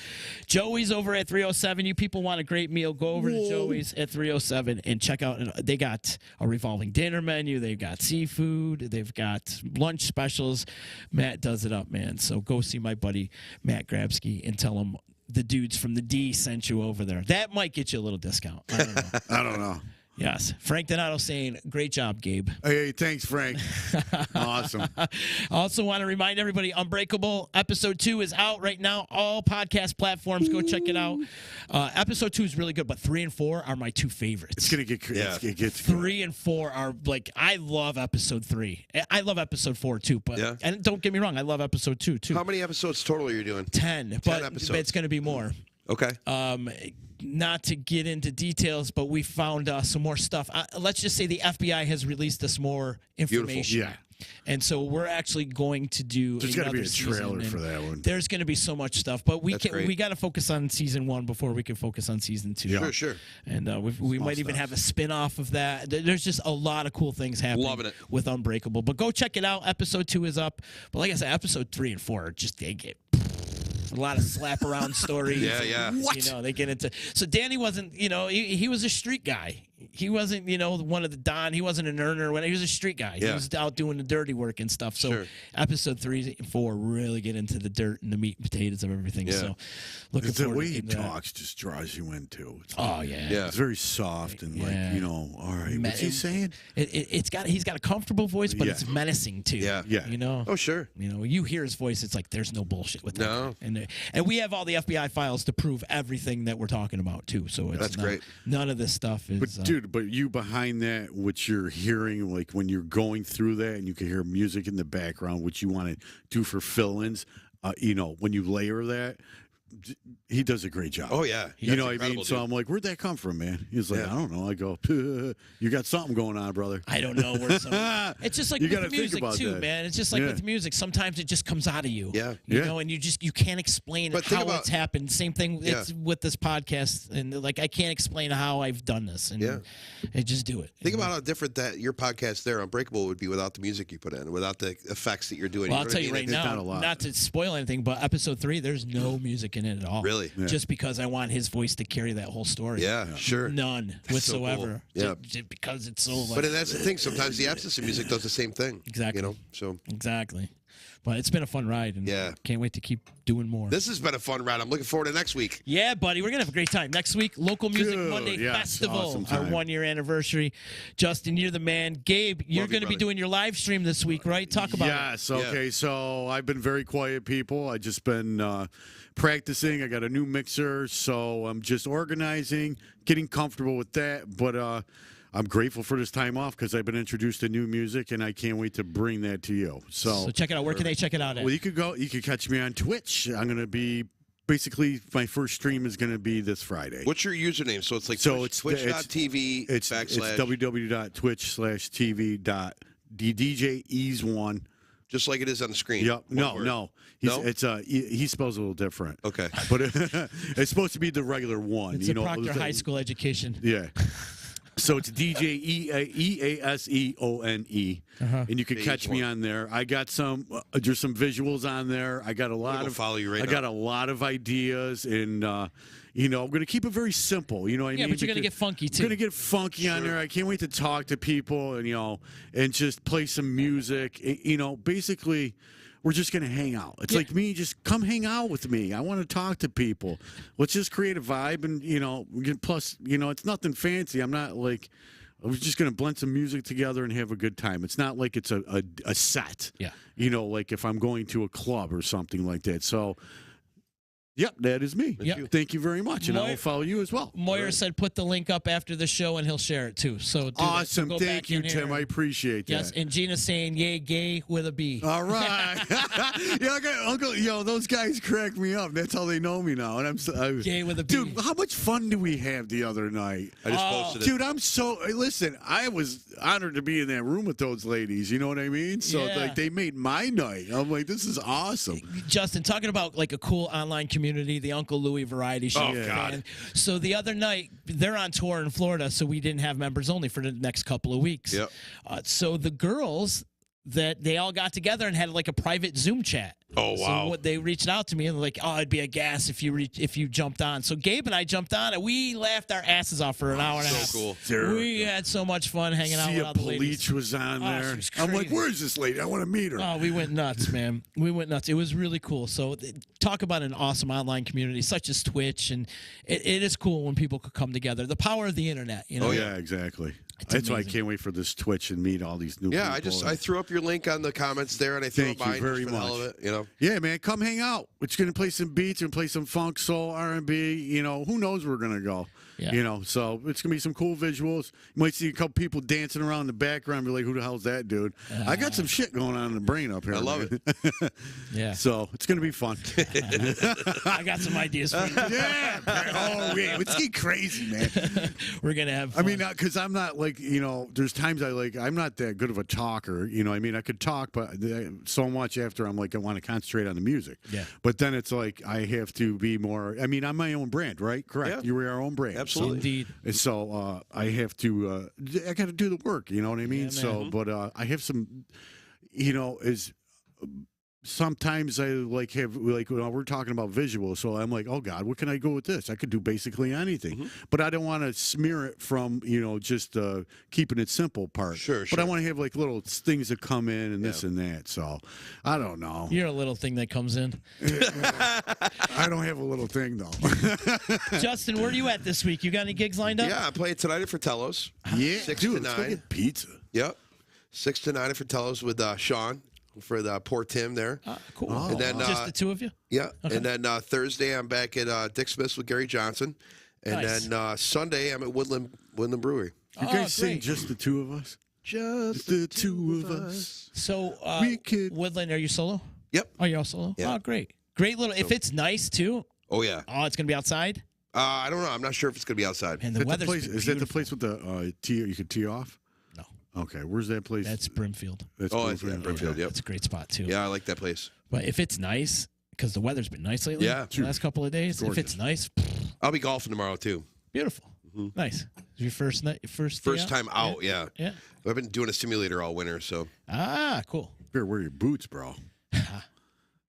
Joey's over at 307. You people want a great meal, go over to Joey's at 307 and check out. They got a revolving dinner menu. They've got seafood. They've got lunch specials. Matt does it up, man. So go see my buddy, Matt Grabsky, and tell him the dudes from the D sent you over there. That might get you a little discount. I don't know. I don't know. Yes. Frank Donato saying, great job, Gabe. Hey, thanks, Frank. Awesome. Also want to remind everybody, Unbreakable Episode 2 is out right now. All podcast platforms. Go check it out. Episode 2 is really good, but 3 and 4 are my two favorites. It's going to get crazy. Yeah. It gets 3 and 4 are like, I love Episode 3. I love Episode 4 too, but and don't get me wrong, I love Episode 2 too. How many episodes total are you doing? 10 episodes. But it's going to be more. Okay. Not to get into details, but we found some more stuff. Let's just say the FBI has released us more information. Beautiful. Yeah. And so we're actually going to do. There's got to be a trailer for that one. There's going to be so much stuff, but we got to focus on season 1 before we can focus on season 2. Yeah. Sure. And we might even have a spin-off of that. There's just a lot of cool things happening with Unbreakable. But go check it out. Episode 2 is up. But like I said, episode 3 and 4 are just they get. A lot of slap around stories. Yeah. What? You know, they get into. So Danny wasn't, he was a street guy. He wasn't, one of the Don. He wasn't an earner. He was a street guy. Yeah. He was out doing the dirty work and stuff. So episode 3 and 4 really get into the dirt and the meat and potatoes of everything. Yeah. So looking forward the way to he that. talks just draws you into. Yeah. It's very soft and all right. What's he saying? He's got a comfortable voice, but it's menacing too. Yeah. Oh sure. You hear his voice, it's like there's no bullshit with that. No. And we have all the FBI files to prove everything that we're talking about too. So it's great. None of this stuff is. But you behind that, what you're hearing, like when you're going through that, and you can hear music in the background, which you want to do for fill-ins. When you layer that. He does a great job. Oh, yeah. You know what I mean? So I'm like, where'd that come from, man? He's like, I don't know. I go, you got something going on, brother. I don't know where some. It's just like you with music, too, that. man. It's just like with music. Sometimes it just comes out of you. Yeah. You know, and you can't explain how it's happened. Same thing it's with this podcast. And, like, I can't explain how I've done this. And I just do it. Think about how different that your podcast there, Unbreakable, would be without the music you put in, without the effects that you're doing. Well, I'll tell you right now, not to spoil anything, but episode 3, there's no music in it at all. Really? Yeah. Just because I want his voice to carry that whole story. Yeah, sure. None whatsoever. So cool. Just because it's so. But that's the thing. Sometimes the absence of music does the same thing. Exactly. So exactly. But it's been a fun ride, and can't wait to keep doing more. This has been a fun ride. I'm looking forward to next week. Yeah, buddy, we're gonna have a great time next week. Local Music Monday Festival, awesome our 1-year anniversary. Justin, you're the man. Gabe, you're going to be doing your live stream this week, right? Talk about it. Yes. Okay. So I've been very quiet, people. I just been practicing. I got a new mixer, so I'm just organizing, getting comfortable with that. But I'm grateful for this time off because I've been introduced to new music, and I can't wait to bring that to you. So check it out. Where can they check it out at? Well, you could catch me on Twitch. I'm going to be basically my first stream is going to be this Friday. What's your username? So it's like it's twitch.tv it's www.twitch/tv.DJEase1. Just like it is on the screen. Yep. No. He spells a little different. Okay. But it's supposed to be the regular one. It's a Proctor High School education. Yeah. So it's DJ EASEONE, and you can catch me on there. I got there's some visuals on there. I got a lot of follow you right I got now. a lot of ideas, and I'm going to keep it very simple. You know what I mean? Yeah, but you're going to get funky too. Going to get funky on there. I can't wait to talk to people and just play some music. Basically. We're just going to hang out. It's like me, just come hang out with me. I want to talk to people. Let's just create a vibe. And, plus, it's nothing fancy. I'm not like, I was just going to blend some music together and have a good time. It's not like it's a set. Yeah. Like if I'm going to a club or something like that. So, yep, that is me. Yep. Thank you very much. And I will follow you as well. Moyer said put the link up after the show and he'll share it too. So awesome. Thank you, Tim. I appreciate that. Yes, and Gina's saying, yay, gay with a B. All right. Uncle, those guys crack me up. That's how they know me now. And I'm gay with a B. Dude, how much fun did we have the other night? I just posted it. Dude, listen, I was honored to be in that room with those ladies. You know what I mean? So they made my night. I'm like, this is awesome. Justin, talking about like a cool online community, the Uncle Louie Variety Show. Oh, God. So the other night, they're on tour in Florida, so we didn't have members only for the next couple of weeks. Yep. So the girls, they all got together and had like a private Zoom chat. Oh, wow. So they reached out to me and they're like, oh, it'd be a gas if you jumped on. So Gabe and I jumped on and we laughed our asses off for an hour and a half. So cool. We had so much fun hanging out with all the ladies. Sia Police was on there. Was I'm like, crazy. where is this lady? I want to meet her. Oh, we went nuts, man. We went nuts. It was really cool. So talk about an awesome online community such as Twitch. And it is cool when people could come together. The power of the internet, Oh, yeah, exactly. That's why I can't wait for this Twitch and meet all these new people. Yeah, I threw up your link on the comments there, and I threw up mine Thank you very just for the hell much. of it, Yeah, man, come hang out. We're just gonna play some beats and play some funk, soul, R&B. Who knows where we're gonna go. Yeah. So it's gonna be some cool visuals. You might see a couple people dancing around in the background. Be like, who the hell's that dude? I got some shit going on in the brain up here. I love it. Yeah. So it's gonna be fun. I got some ideas for you. Yeah. Oh yeah. Let's get crazy, man. We're gonna have fun. I mean, because I'm not like, there's times I'm not that good of a talker. I could talk, but so much after I'm like, I want to concentrate on the music. Yeah. But then it's like, I have to be more, I'm my own brand, right? Correct. Yeah. You were our own brand. Absolutely. Indeed. And so I have to, I got to do the work, you know what I mean? Yeah, So, but I have some, sometimes I have we're talking about visuals, so I'm like, oh God, what can I go with this? I could do basically anything, but I don't want to smear it from just keeping it simple part. Sure. But I want to have like little things that come in and this and that. So I don't know. You're a little thing that comes in. I don't have a little thing though. Justin, where are you at this week? You got any gigs lined up? Yeah, I'm playing tonight at Fratello's. Yeah, 6 dude, to let's go 9. get pizza. Yep. 6 to 9 at Fratello's with Sean for the poor Tim there. Cool. Oh, And then, just the two of you? Yeah. Okay. And then Thursday I'm back at Dick Smith's with Gary Johnson. And Nice. then Sunday I'm at Woodland Brewery. You guys sing just the two of us? Just the two of us. So, We could- Woodland, are you solo? Yep. Oh, you're all solo? Yeah. Oh, great. Great little, if it's nice too, Oh, yeah. it's going to be outside? I don't know. I'm not sure if it's going to be outside. And the weather's Is that the place with the tee? You could tee off? No. Okay, where's that place? That's Brimfield. That's Oh, it's Brimfield. Brimfield, Okay. yep. That's a great spot too. Yeah, I like that place. But if it's nice, because the weather's been nice lately, Yeah. the last couple of days, if it's nice, I'll be golfing tomorrow, too. beautiful. Nice. Is your first night, first day First time out, yeah. Yeah. I've been doing a simulator all winter, so. Ah, cool. Better wear your boots, bro.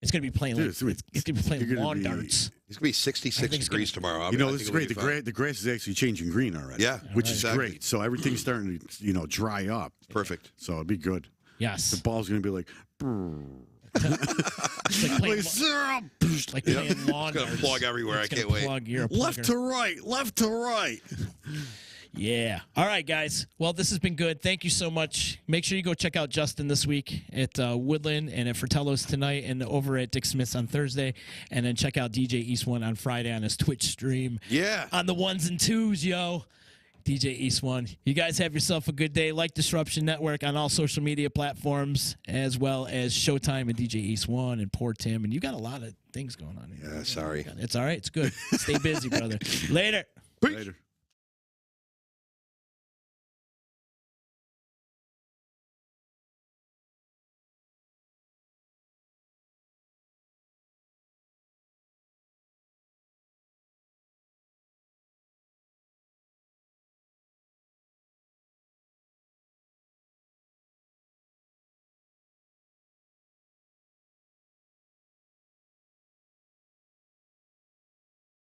It's going to be playing Dude, like, it's going to be playing you're gonna lawn be- darts. It's going to be 66 it's degrees tomorrow. This is great. The grass is actually changing green already. Yeah, which is exactly. great. So everything's starting to dry up. Perfect. So it'd be good. Yes. The ball's gonna be like. It's like playing, like playing lawn It's gonna darts. plug everywhere. It's I can't gonna wait. plug. You're a Left plugger. to right, left to right. Yeah. All right, guys. Well, this has been good. Thank you so much. Make sure you go check out Justin this week at Woodland and at Fratello's tonight and over at Dick Smith's on Thursday. And then check out DJ East One on Friday on his Twitch stream. Yeah. On the ones and twos, yo. DJ East One. You guys have yourself a good day. Like Disruption Network on all social media platforms, as well as Showtime and DJ East One and Poor Tim. And you got a lot of things going on here. Yeah, sorry. It's all right. It's good. Stay busy, brother. Later. Later.